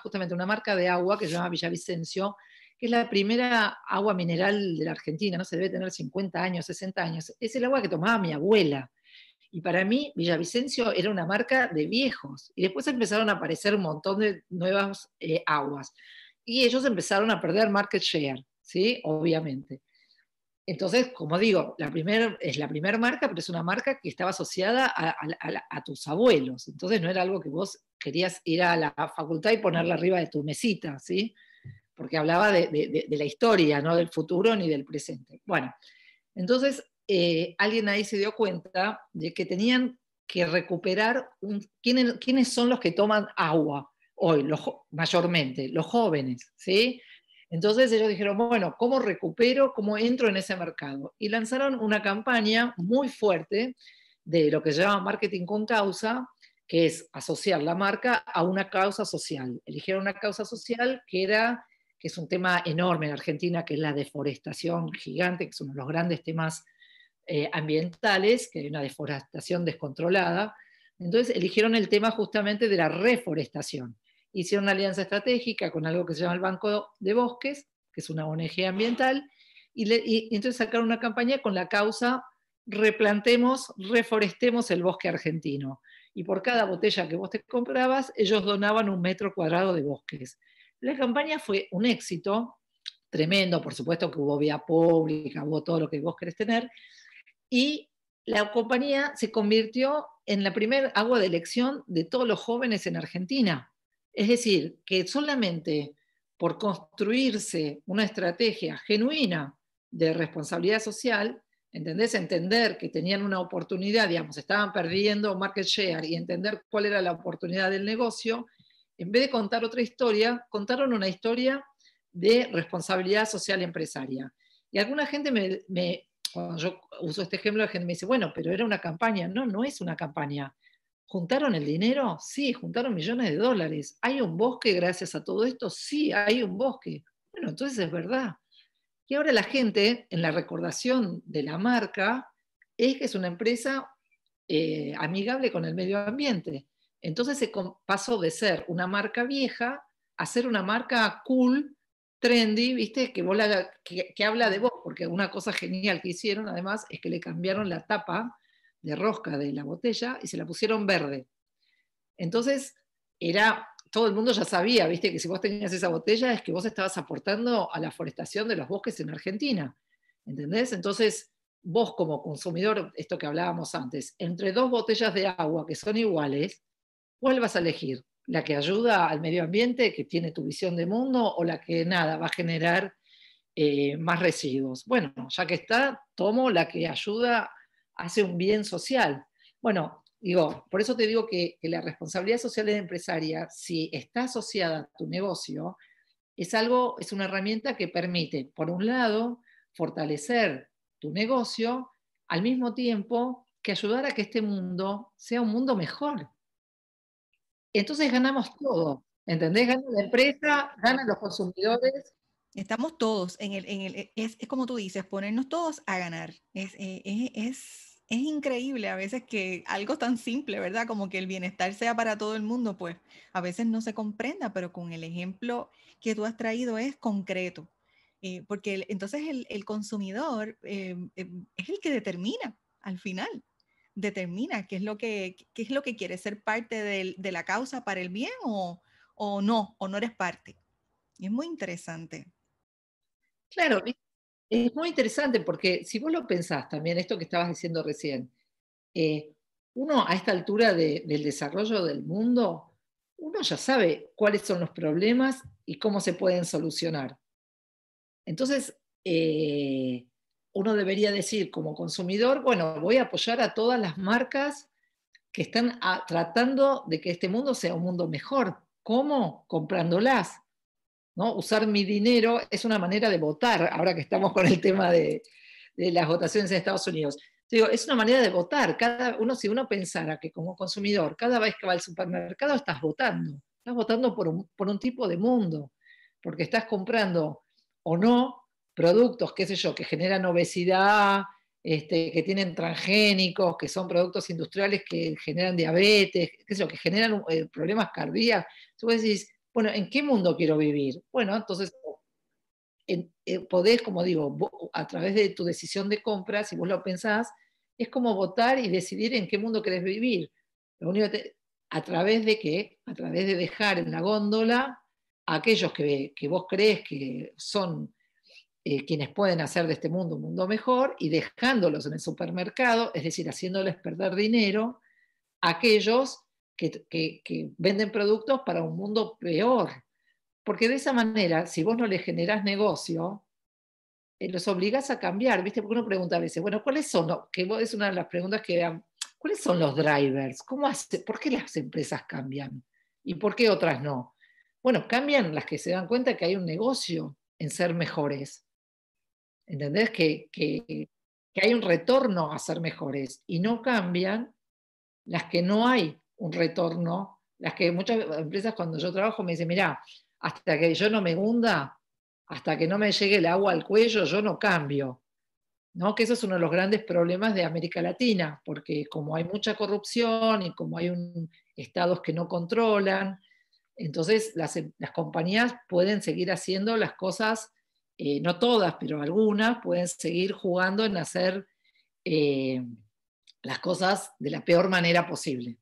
justamente una marca de agua que se llama Villavicencio, que es la primera agua mineral de la Argentina, no se debe tener 50 años, 60 años. Es el agua que tomaba mi abuela. Y para mí, Villavicencio era una marca de viejos. Y después empezaron a aparecer un montón de nuevas aguas. Y ellos empezaron a perder market share, ¿sí? Obviamente. Entonces, como digo, es la primera marca, pero es una marca que estaba asociada a tus abuelos. Entonces no era algo que vos querías ir a la facultad y ponerla arriba de tu mesita, ¿sí? Porque hablaba de la historia, no del futuro ni del presente. Bueno, entonces alguien ahí se dio cuenta de que tenían que recuperar quiénes son los que toman agua hoy, mayormente, los jóvenes, ¿sí? Entonces ellos dijeron, bueno, ¿cómo recupero, cómo entro en ese mercado? Y lanzaron una campaña muy fuerte de lo que se llama marketing con causa, que es asociar la marca a una causa social. Eligieron una causa social que es un tema enorme en Argentina, que es la deforestación gigante, que es uno de los grandes temas ambientales, que hay una deforestación descontrolada. Entonces eligieron el tema justamente de la reforestación. Hicieron una alianza estratégica con algo que se llama el Banco de Bosques, que es una ONG ambiental, y entonces sacaron una campaña con la causa replantemos, reforestemos el bosque argentino. y por cada botella que vos te comprabas, ellos donaban 1 metro cuadrado de bosques. La campaña fue un éxito tremendo, por supuesto que hubo vía pública, hubo todo lo que vos querés tener, y la compañía se convirtió en la primera agua de elección de todos los jóvenes en Argentina. Es decir, que solamente por construirse una estrategia genuina de responsabilidad social, ¿entendés? Entender que tenían una oportunidad, digamos, estaban perdiendo market share y entender cuál era la oportunidad del negocio, en vez de contar otra historia, contaron una historia de responsabilidad social empresaria. Y alguna gente cuando yo uso este ejemplo, la gente me dice, bueno, pero era una campaña. No, no es una campaña. ¿Juntaron el dinero? Sí, juntaron millones de dólares. ¿Hay un bosque gracias a todo esto? Sí, hay un bosque. Bueno, entonces es verdad. Y ahora la gente, en la recordación de la marca, es que es una empresa amigable con el medio ambiente. Entonces se pasó de ser una marca vieja a ser una marca cool, trendy, ¿viste? Que habla de vos, porque una cosa genial que hicieron, además, es que le cambiaron la tapa de rosca de la botella y se la pusieron verde. Entonces, todo el mundo ya sabía, ¿viste? Que si vos tenías esa botella es que vos estabas aportando a la forestación de los bosques en Argentina, ¿entendés? Entonces, vos como consumidor, esto que hablábamos antes, entre 2 botellas de agua que son iguales, ¿cuál vas a elegir? ¿La que ayuda al medio ambiente, que tiene tu visión de mundo, o la que nada, va a generar más residuos? Bueno, ya que está, tomo la que ayuda, hace un bien social. Bueno, digo, por eso te digo que la responsabilidad social de la empresaria, si está asociada a tu negocio, es una herramienta que permite, por un lado, fortalecer tu negocio, al mismo tiempo que ayudar a que este mundo sea un mundo mejor. Entonces ganamos todo, ¿entendés? Gana la empresa, ganan los consumidores. Estamos todos es como tú dices, ponernos todos a ganar. Es increíble a veces que algo tan simple, ¿verdad? Como que el bienestar sea para todo el mundo, pues a veces no se comprenda, pero con el ejemplo que tú has traído es concreto. Porque entonces el consumidor es el que determina al final, determina qué es lo que quiere, ser parte de la causa para el bien o no eres parte. Y es muy interesante. Claro, es muy interesante porque si vos lo pensás también, esto que estabas diciendo recién, eh, uno a esta altura del desarrollo del mundo, uno ya sabe cuáles son los problemas y cómo se pueden solucionar. Entonces, uno debería decir como consumidor, bueno, voy a apoyar a todas las marcas que están tratando de que este mundo sea un mundo mejor. ¿Cómo? Comprándolas. ¿No? Usar mi dinero es una manera de votar, ahora que estamos con el tema de las votaciones en Estados Unidos. Digo, es una manera de votar. Si uno pensara que como consumidor, cada vez que va al supermercado estás votando por un tipo de mundo, porque estás comprando o no productos, qué sé yo, que generan obesidad, que tienen transgénicos, que son productos industriales que generan diabetes, qué sé yo, que generan problemas cardíacos. Entonces decís, bueno, ¿en qué mundo quiero vivir? Bueno, entonces podés, como digo, a través de tu decisión de compra, si vos lo pensás, es como votar y decidir en qué mundo querés vivir. Lo único ¿a través de qué? A través de dejar en la góndola a aquellos que vos crees que son quienes pueden hacer de este mundo un mundo mejor y dejándolos en el supermercado, es decir, haciéndoles perder dinero a aquellos que venden productos para un mundo peor. Porque de esa manera, si vos no les generás negocio, los obligás a cambiar, ¿viste? Porque uno pregunta a veces, bueno, ¿cuáles son los, que es una de las preguntas que ¿cuáles son los drivers? ¿Por qué las empresas cambian? ¿Y por qué otras no? Bueno, cambian las que se dan cuenta que hay un negocio en ser mejores. ¿Entendés? Que hay un retorno a ser mejores. Y no cambian las que no hay un retorno, las que muchas empresas cuando yo trabajo me dicen, mirá, hasta que yo no me hunda, hasta que no me llegue el agua al cuello, yo no cambio. ¿No? Que eso es uno de los grandes problemas de América Latina, porque como hay mucha corrupción y como hay estados que no controlan, entonces las compañías pueden seguir haciendo las cosas, no todas, pero algunas pueden seguir jugando en hacer las cosas de la peor manera posible.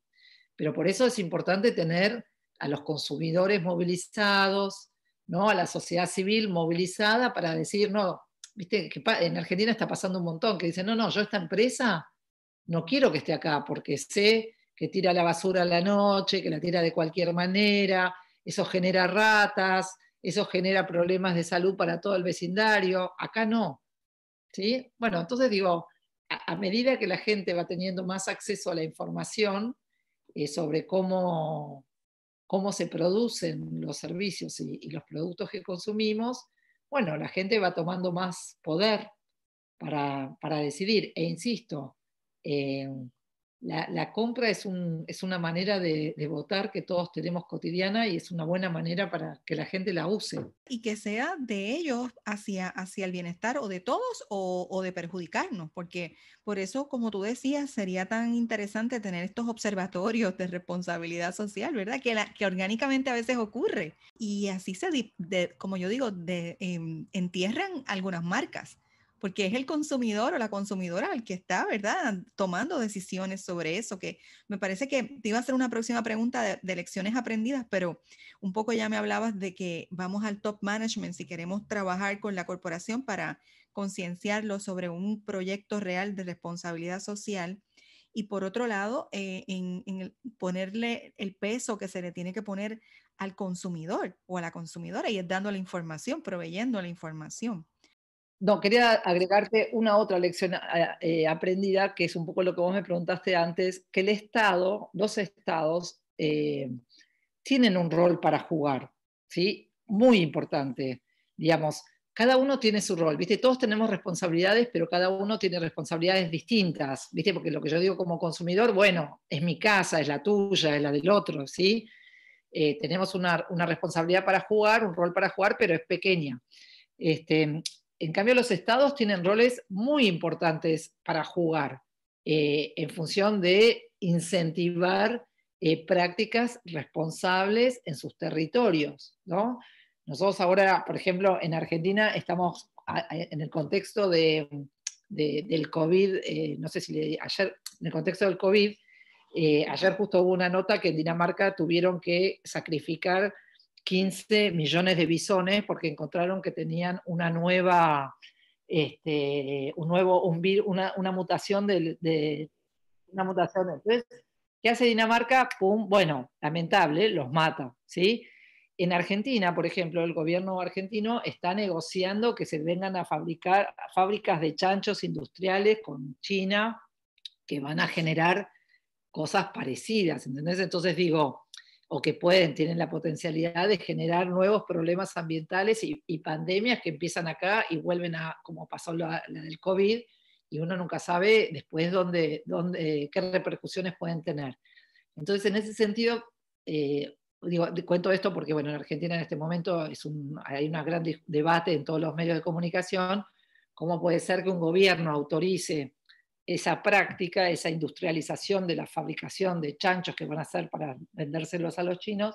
Pero por eso es importante tener a los consumidores movilizados, ¿no? A la sociedad civil movilizada para decir, no, viste, que en Argentina está pasando un montón, que dicen, no, no, yo esta empresa no quiero que esté acá porque sé que tira la basura a la noche, que la tira de cualquier manera, eso genera ratas, eso genera problemas de salud para todo el vecindario, acá no, ¿sí? Bueno, entonces digo, a medida que la gente va teniendo más acceso a la información sobre cómo se producen los servicios y los productos que consumimos, bueno, la gente va tomando más poder para decidir. E insisto, eh, la compra es una manera de votar que todos tenemos cotidiana y es una buena manera para que la gente la use. Y que sea de ellos hacia el bienestar o de todos o de perjudicarnos, porque por eso, como tú decías, sería tan interesante tener estos observatorios de responsabilidad social, ¿verdad? Que orgánicamente a veces ocurre. Y así como yo digo, entierran algunas marcas, porque es el consumidor o la consumidora el que está, ¿verdad?, tomando decisiones sobre eso, que me parece que te iba a hacer una próxima pregunta de lecciones aprendidas, pero un poco ya me hablabas de que vamos al top management si queremos trabajar con la corporación para concienciarlo sobre un proyecto real de responsabilidad social. Y por otro lado, ponerle el peso que se le tiene que poner al consumidor o a la consumidora, y es dando la información, proveyendo la información. No, quería agregarte una otra lección aprendida, que es un poco lo que vos me preguntaste antes, que el Estado, los estados, tienen un rol para jugar, ¿sí? Muy importante. Digamos, cada uno tiene su rol, ¿viste? Todos tenemos responsabilidades, pero cada uno tiene responsabilidades distintas, ¿viste? Porque lo que yo digo como consumidor, bueno, es mi casa, es la tuya, es la del otro, ¿sí? Tenemos una responsabilidad para jugar, un rol para jugar, pero es pequeña. En cambio, los estados tienen roles muy importantes para jugar en función de incentivar prácticas responsables en sus territorios, ¿no? Nosotros ahora, por ejemplo, en Argentina estamos en el contexto del COVID, no sé si ayer, en el contexto del COVID, ayer justo hubo una nota que en Dinamarca tuvieron que sacrificar 15 millones de bisones porque encontraron que tenían una nueva, una mutación una mutación. Entonces, ¿qué hace Dinamarca? Pum, bueno, lamentable, los mata, ¿sí? En Argentina, por ejemplo, el gobierno argentino está negociando que se vengan a fabricar fábricas de chanchos industriales con China que van a generar cosas parecidas, ¿entendés? Entonces digo, o que tienen la potencialidad de generar nuevos problemas ambientales y pandemias que empiezan acá y vuelven como pasó la del COVID, y uno nunca sabe después qué repercusiones pueden tener. Entonces, en ese sentido, cuento esto porque, bueno, en Argentina en este momento hay un gran debate en todos los medios de comunicación, cómo puede ser que un gobierno autorice esa práctica, esa industrialización de la fabricación de chanchos que van a hacer para vendérselos a los chinos,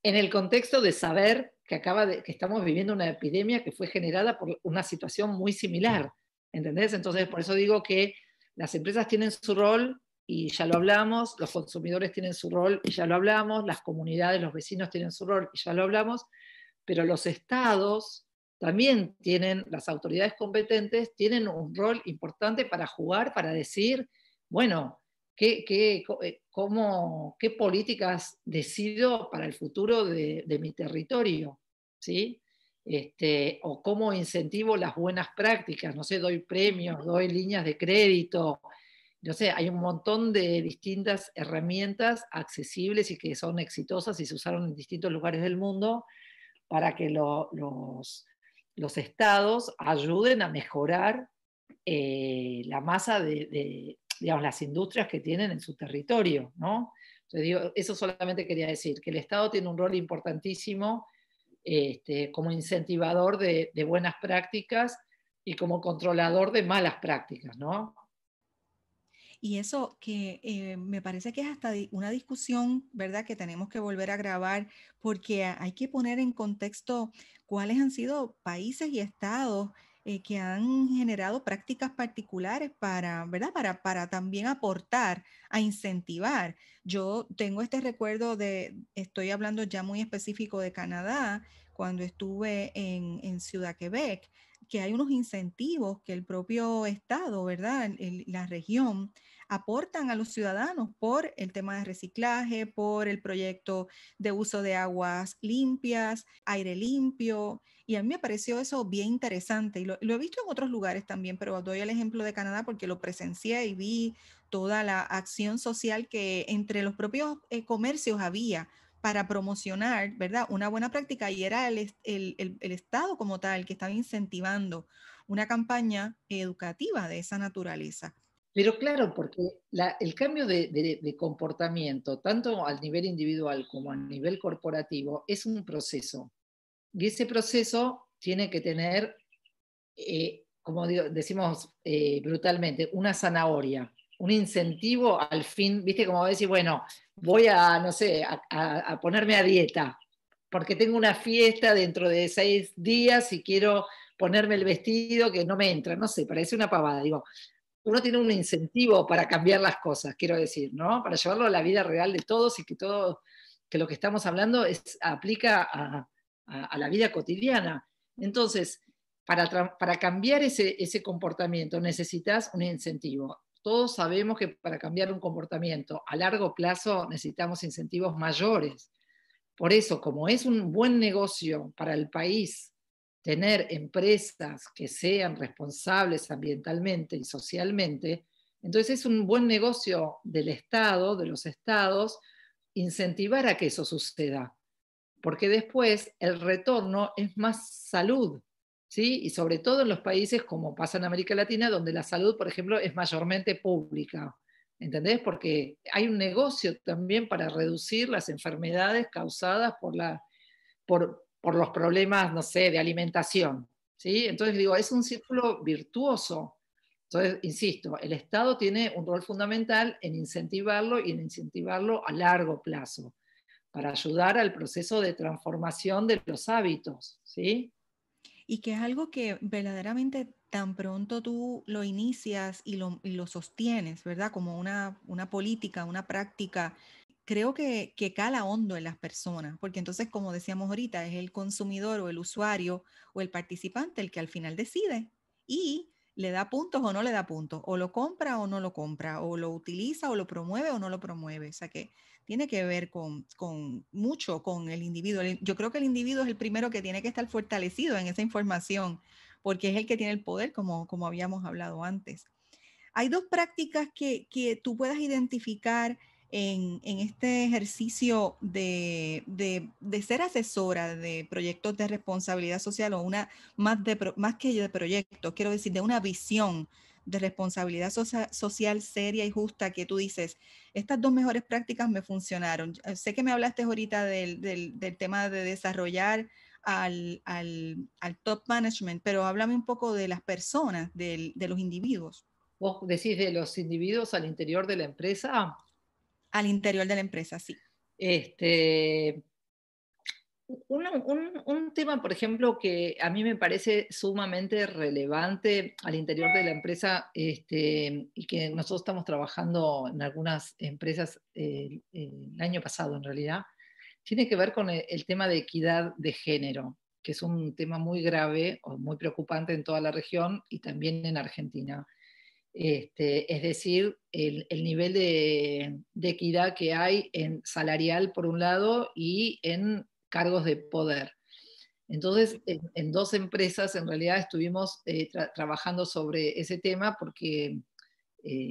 en el contexto de saber que estamos viviendo una epidemia que fue generada por una situación muy similar, ¿entendés? Entonces, por eso digo que las empresas tienen su rol, y ya lo hablamos, los consumidores tienen su rol, y ya lo hablamos, las comunidades, los vecinos tienen su rol, y ya lo hablamos, pero los estados también tienen, las autoridades competentes tienen un rol importante para jugar, para decir, bueno, qué políticas decido para el futuro de mi territorio, ¿sí? O cómo incentivo las buenas prácticas, no sé, doy premios, doy líneas de crédito, no sé, hay un montón de distintas herramientas accesibles y que son exitosas y se usaron en distintos lugares del mundo para que los estados ayuden a mejorar la masa digamos, las industrias que tienen en su territorio, ¿no? Entonces, digo, eso solamente quería decir, que el Estado tiene un rol importantísimo como incentivador de buenas prácticas y como controlador de malas prácticas, ¿no? Y eso que me parece que es hasta una discusión, ¿verdad?, que tenemos que volver a grabar, porque hay que poner en contexto cuáles han sido países y estados que han generado prácticas particulares para, ¿verdad? Para también aportar, a incentivar. Yo tengo este recuerdo estoy hablando ya muy específico de Canadá, cuando estuve en Ciudad Quebec, que hay unos incentivos que el propio estado, ¿verdad? La región aportan a los ciudadanos por el tema de reciclaje, por el proyecto de uso de aguas limpias, aire limpio, y a mí me pareció eso bien interesante y lo he visto en otros lugares también, pero doy el ejemplo de Canadá porque lo presencié y vi toda la acción social que entre los propios comercios había para promocionar, ¿verdad? Una buena práctica, y era el Estado como tal que estaba incentivando una campaña educativa de esa naturaleza. Pero claro, porque el cambio de comportamiento, tanto al nivel individual como a nivel corporativo, es un proceso. Y ese proceso tiene que tener, como decimos brutalmente, una zanahoria, un incentivo al fin, viste, como decir, bueno, voy a, no sé, a ponerme a dieta, porque tengo una fiesta dentro de 6 días y quiero ponerme el vestido que no me entra, no sé, parece una pavada, digo, uno tiene un incentivo para cambiar las cosas, quiero decir, ¿no? Para llevarlo a la vida real de todos y que lo que estamos hablando aplica a la vida cotidiana. Entonces, para cambiar ese comportamiento necesitas un incentivo. Todos sabemos que para cambiar un comportamiento a largo plazo necesitamos incentivos mayores. Por eso, como es un buen negocio para el país tener empresas que sean responsables ambientalmente y socialmente, entonces es un buen negocio del Estado, de los estados, incentivar a que eso suceda, porque después el retorno es más salud, ¿sí? Y sobre todo en los países como pasa en América Latina, donde la salud, por ejemplo, es mayormente pública. ¿Entendés? Porque hay un negocio también para reducir las enfermedades causadas por los problemas, no sé, de alimentación. ¿Sí? Entonces digo, es un círculo virtuoso. Entonces, insisto, el Estado tiene un rol fundamental en incentivarlo y en incentivarlo a largo plazo, para ayudar al proceso de transformación de los hábitos. ¿Sí? Y que es algo que verdaderamente tan pronto tú lo inicias y lo sostienes, ¿verdad? Como una política, una práctica, creo que cala hondo en las personas, porque entonces, como decíamos ahorita, es el consumidor o el usuario o el participante el que al final decide y le da puntos o no le da puntos, o lo compra o no lo compra, o lo utiliza o lo promueve o no lo promueve. O sea que tiene que ver con mucho con el individuo. Yo creo que el individuo es el primero que tiene que estar fortalecido en esa información, porque es el que tiene el poder, como habíamos hablado antes. Hay dos prácticas que tú puedas identificar en este ejercicio de ser asesora de proyectos de responsabilidad social, o más que de proyectos, quiero decir, de una visión de responsabilidad social seria y justa, que tú dices, estas dos mejores prácticas me funcionaron. Sé que me hablaste ahorita del tema de desarrollar al top management, pero háblame un poco de las personas, de los individuos. Vos decís de los individuos al interior de la empresa. Al interior de la empresa, sí. Este, un tema, por ejemplo, que a mí me parece sumamente relevante al interior de la empresa, y que nosotros estamos trabajando en algunas empresas el año pasado en realidad, tiene que ver con el tema de equidad de género, que es un tema muy grave o muy preocupante en toda la región y también en Argentina. Es decir, el nivel de equidad que hay en salarial por un lado y en cargos de poder. Entonces, en dos empresas en realidad estuvimos trabajando sobre ese tema porque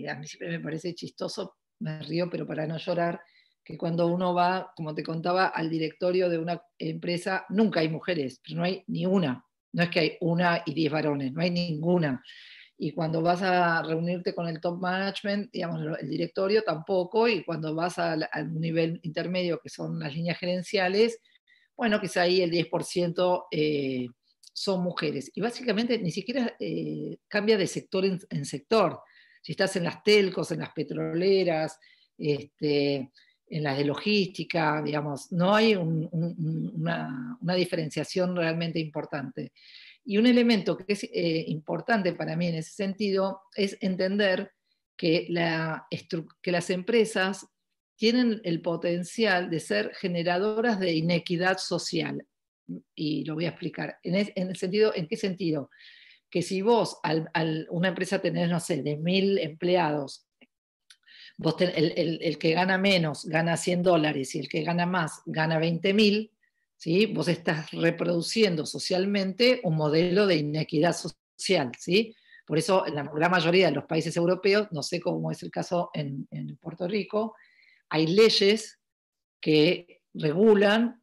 a mí siempre me parece chistoso, me río, pero para no llorar, que cuando uno va, como te contaba, al directorio de una empresa, nunca hay mujeres, pero no hay ni una. No es que hay una y 10 varones, no hay ninguna. Y cuando vas a reunirte con el top management, digamos, el directorio tampoco, y cuando vas al nivel intermedio, que son las líneas gerenciales, bueno, quizá ahí el 10% son mujeres. Y básicamente ni siquiera cambia de sector en sector. Si estás en las telcos, en las petroleras, en las de logística, digamos, no hay una diferenciación realmente importante. Y un elemento que es importante para mí en ese sentido es entender que las empresas tienen el potencial de ser generadoras de inequidad social. Y lo voy a explicar. ¿En qué sentido? Que si vos, una empresa tenés, no sé, de 1000 empleados, el que gana menos gana $100 y el que gana más gana 20.000, ¿sí? Vos estás reproduciendo socialmente un modelo de inequidad social, ¿sí? Por eso en la gran mayoría de los países europeos, no sé cómo es el caso en Puerto Rico, hay leyes que regulan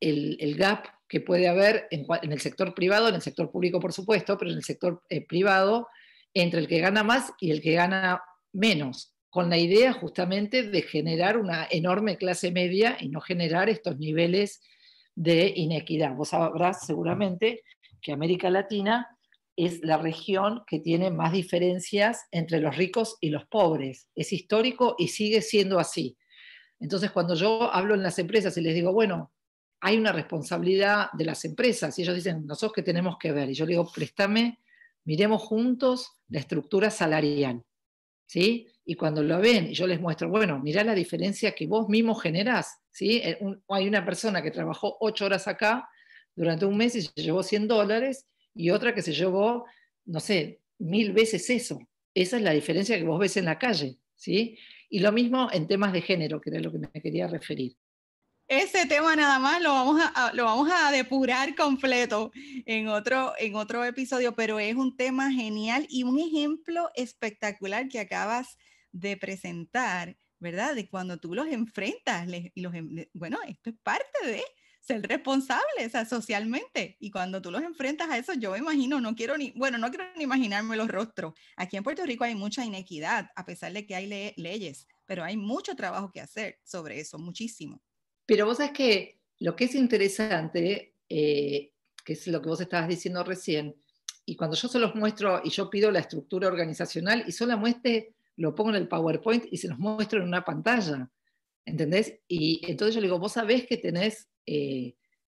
el gap que puede haber en el sector privado, en el sector público por supuesto, pero en el sector privado, entre el que gana más y el que gana menos, con la idea justamente de generar una enorme clase media y no generar estos niveles de inequidad. Vos sabrás seguramente que América Latina es la región que tiene más diferencias entre los ricos y los pobres. Es histórico y sigue siendo así. Entonces, cuando yo hablo en las empresas y les digo, bueno, hay una responsabilidad de las empresas, y ellos dicen, nosotros qué tenemos que ver, y yo le digo, préstame, miremos juntos la estructura salarial, ¿sí? Y cuando lo ven, y yo les muestro, bueno, mirá la diferencia que vos mismo generás, ¿sí? Hay una persona que trabajó 8 horas acá durante un mes y se llevó $100, y otra que se llevó, no sé, 1000 veces eso. Esa es la diferencia que vos ves en la calle, ¿sí? Y lo mismo en temas de género, que era lo que me quería referir. Ese tema nada más lo vamos a depurar completo en otro episodio, pero es un tema genial y un ejemplo espectacular que acabas de presentar, ¿verdad? De cuando tú los enfrentas, bueno, esto es parte de ser responsable, o sea, socialmente. Y cuando tú los enfrentas a eso, yo me imagino, no quiero ni imaginarme los rostros. Aquí en Puerto Rico hay mucha inequidad, a pesar de que hay leyes, pero hay mucho trabajo que hacer sobre eso, muchísimo. Pero vos sabés que lo que es interesante, que es lo que vos estabas diciendo recién, y cuando yo se los muestro y yo pido la estructura organizacional y solamente lo pongo en el PowerPoint y se los muestro en una pantalla, ¿entendés? Y entonces yo le digo, vos sabés que tenés,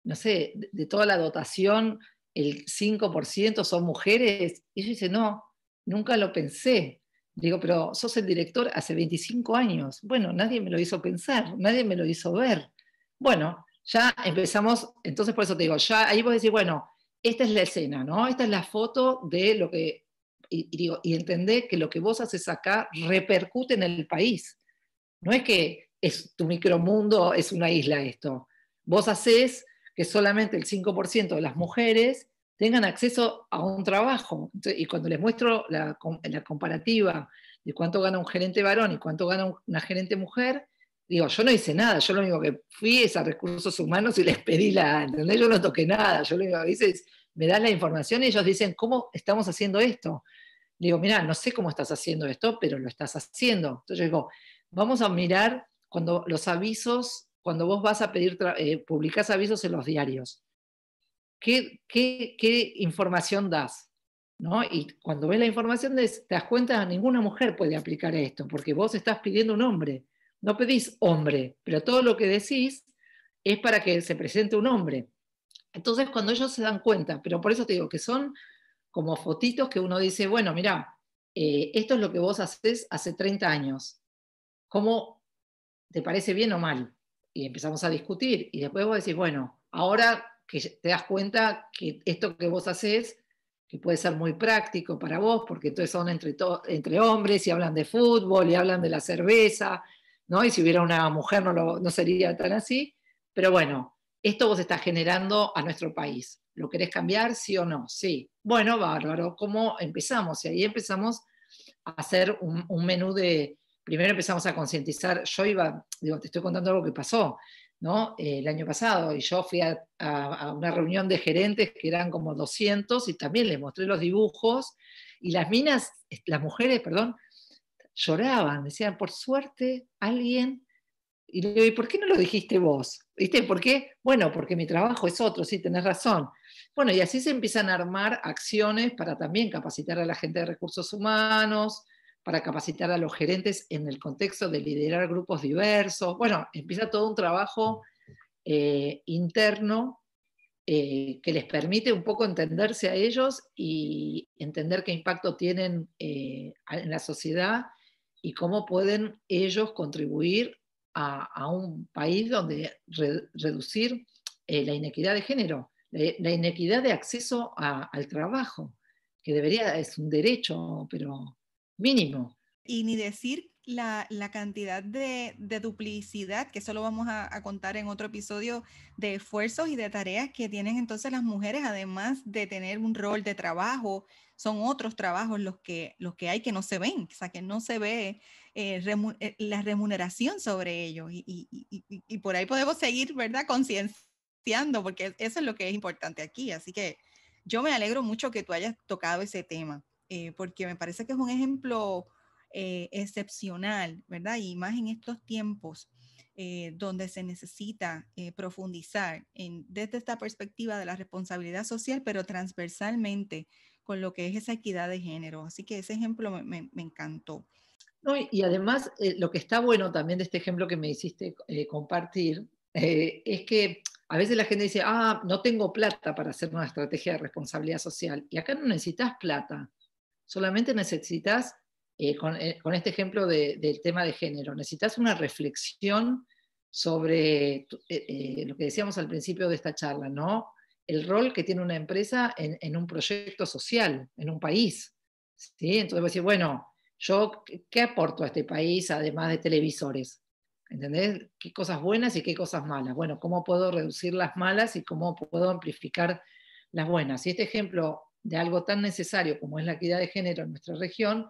no sé, de toda la dotación, el 5% son mujeres. Y ella dice, no, nunca lo pensé. Digo, pero sos el director hace 25 años. Bueno, nadie me lo hizo pensar, nadie me lo hizo ver. Bueno, ya empezamos, entonces por eso te digo, ya ahí vos decís, bueno, esta es la escena, ¿no? Esta es la foto de lo que, y entendé que lo que vos haces acá repercute en el país. No es que es tu micromundo, es una isla esto. Vos hacés que solamente el 5% de las mujeres tengan acceso a un trabajo. Entonces, y cuando les muestro la comparativa de cuánto gana un gerente varón y cuánto gana una gerente mujer, digo, yo no hice nada, yo lo único que fui es a recursos humanos y les pedí ¿entendés? Yo no toqué nada, yo lo único que hice es, me dan la información y ellos dicen, ¿cómo estamos haciendo esto? Digo, mira, no sé cómo estás haciendo esto, pero lo estás haciendo. Entonces yo digo, vamos a mirar cuando los avisos, cuando vos vas a pedir, publicás avisos en los diarios, ¿qué información das? ¿No? Y cuando ves la información te das cuenta que ninguna mujer puede aplicar esto, porque vos estás pidiendo un hombre, no pedís hombre, pero todo lo que decís es para que se presente un hombre. Entonces cuando ellos se dan cuenta, pero por eso te digo que son como fotitos que uno dice, bueno, mira, esto es lo que vos haces hace 30 años, ¿cómo te parece bien o mal? Y empezamos a discutir, y después vos decís, bueno, ahora que te das cuenta que esto que vos haces, que puede ser muy práctico para vos, porque entonces son entre hombres y hablan de fútbol y hablan de la cerveza, ¿no? Y si hubiera una mujer no sería tan así, pero bueno, esto vos estás generando a nuestro país. ¿Lo querés cambiar, sí o no? Sí. Bueno, bárbaro, ¿cómo empezamos? Y ahí empezamos a hacer un menú de, primero empezamos a concientizar, yo iba, digo, te estoy contando algo que pasó, ¿no? El año pasado, y yo fui a una reunión de gerentes que eran como 200 y también les mostré los dibujos, y las mujeres, perdón, lloraban, decían, por suerte alguien, y le digo, ¿y por qué no lo dijiste vos? ¿Viste? ¿Por qué? Bueno, porque mi trabajo es otro, sí, tenés razón. Bueno, y así se empiezan a armar acciones para también capacitar a la gente de recursos humanos, para capacitar a los gerentes en el contexto de liderar grupos diversos. Bueno, empieza todo un trabajo interno que les permite un poco entenderse a ellos y entender qué impacto tienen en la sociedad y cómo pueden ellos contribuir a un país donde reducir la inequidad de género, la inequidad de acceso al trabajo, que es un derecho, pero mínimo. Y ni decir la cantidad de duplicidad, que eso lo vamos a contar en otro episodio, de esfuerzos y de tareas que tienen entonces las mujeres, además de tener un rol de trabajo, son otros trabajos los que hay que no se ven, o sea, que no se ve la remuneración sobre ellos. Y por ahí podemos seguir, ¿verdad? Concienciando, porque eso es lo que es importante aquí. Así que yo me alegro mucho que tú hayas tocado ese tema, porque me parece que es un ejemplo excepcional, ¿verdad? Y más en estos tiempos donde se necesita profundizar desde esta perspectiva de la responsabilidad social, pero transversalmente con lo que es esa equidad de género. Así que ese ejemplo me encantó. No, y además, lo que está bueno también de este ejemplo que me hiciste compartir, es que a veces la gente dice, no tengo plata para hacer una estrategia de responsabilidad social. Y acá no necesitas plata, solamente necesitas, con este ejemplo del tema de género, necesitas una reflexión sobre lo que decíamos al principio de esta charla, ¿no? El rol que tiene una empresa en un proyecto social, en un país. ¿Sí? Entonces voy a decir, bueno, yo, ¿qué aporto a este país además de televisores? ¿Entendés? ¿Qué cosas buenas y qué cosas malas? Bueno, ¿cómo puedo reducir las malas y cómo puedo amplificar las buenas? Y este ejemplo de algo tan necesario como es la equidad de género en nuestra región,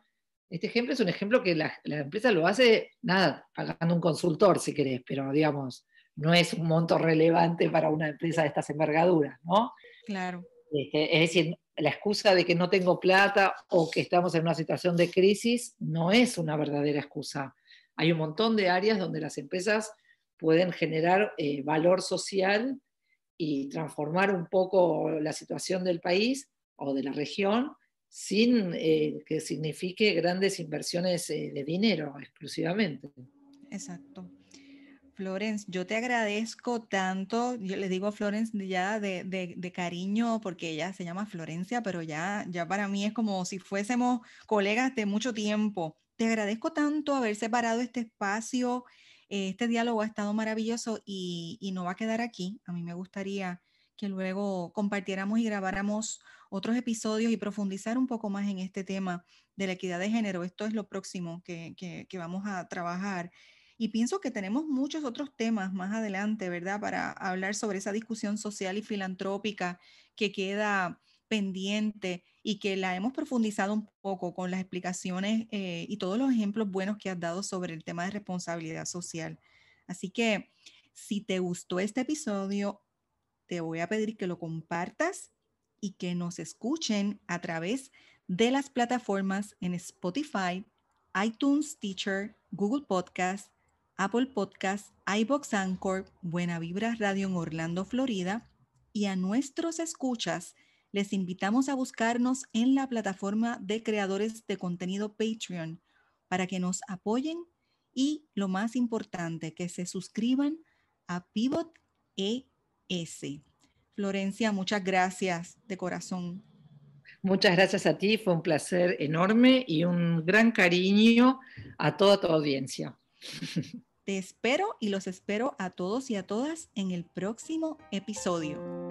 este ejemplo es un ejemplo que la empresa lo hace, nada, pagando un consultor si querés, pero digamos, no es un monto relevante para una empresa de estas envergaduras, ¿no? Claro. Es decir, la excusa de que no tengo plata o que estamos en una situación de crisis no es una verdadera excusa. Hay un montón de áreas donde las empresas pueden generar valor social y transformar un poco la situación del país o de la región sin que signifique grandes inversiones de dinero exclusivamente. Exacto. Florence, yo te agradezco tanto, yo le digo a Florence ya de cariño porque ella se llama Florencia, pero ya para mí es como si fuésemos colegas de mucho tiempo. Te agradezco tanto haber separado este espacio, este diálogo ha estado maravilloso y no va a quedar aquí. A mí me gustaría que luego compartiéramos y grabáramos otros episodios y profundizar un poco más en este tema de la equidad de género. Esto es lo próximo que vamos a trabajar. Y pienso que tenemos muchos otros temas más adelante, ¿verdad? Para hablar sobre esa discusión social y filantrópica que queda pendiente y que la hemos profundizado un poco con las explicaciones y todos los ejemplos buenos que has dado sobre el tema de responsabilidad social. Así que si te gustó este episodio, te voy a pedir que lo compartas y que nos escuchen a través de las plataformas en Spotify, iTunes, Teacher, Google Podcast, Apple Podcast, iVoox Anchor, Buena Vibra Radio en Orlando, Florida. Y a nuestros escuchas les invitamos a buscarnos en la plataforma de creadores de contenido Patreon para que nos apoyen y, lo más importante, que se suscriban a Pivot ES. Florencia, muchas gracias de corazón. Muchas gracias a ti, fue un placer enorme y un gran cariño a toda tu audiencia. Te espero y los espero a todos y a todas en el próximo episodio.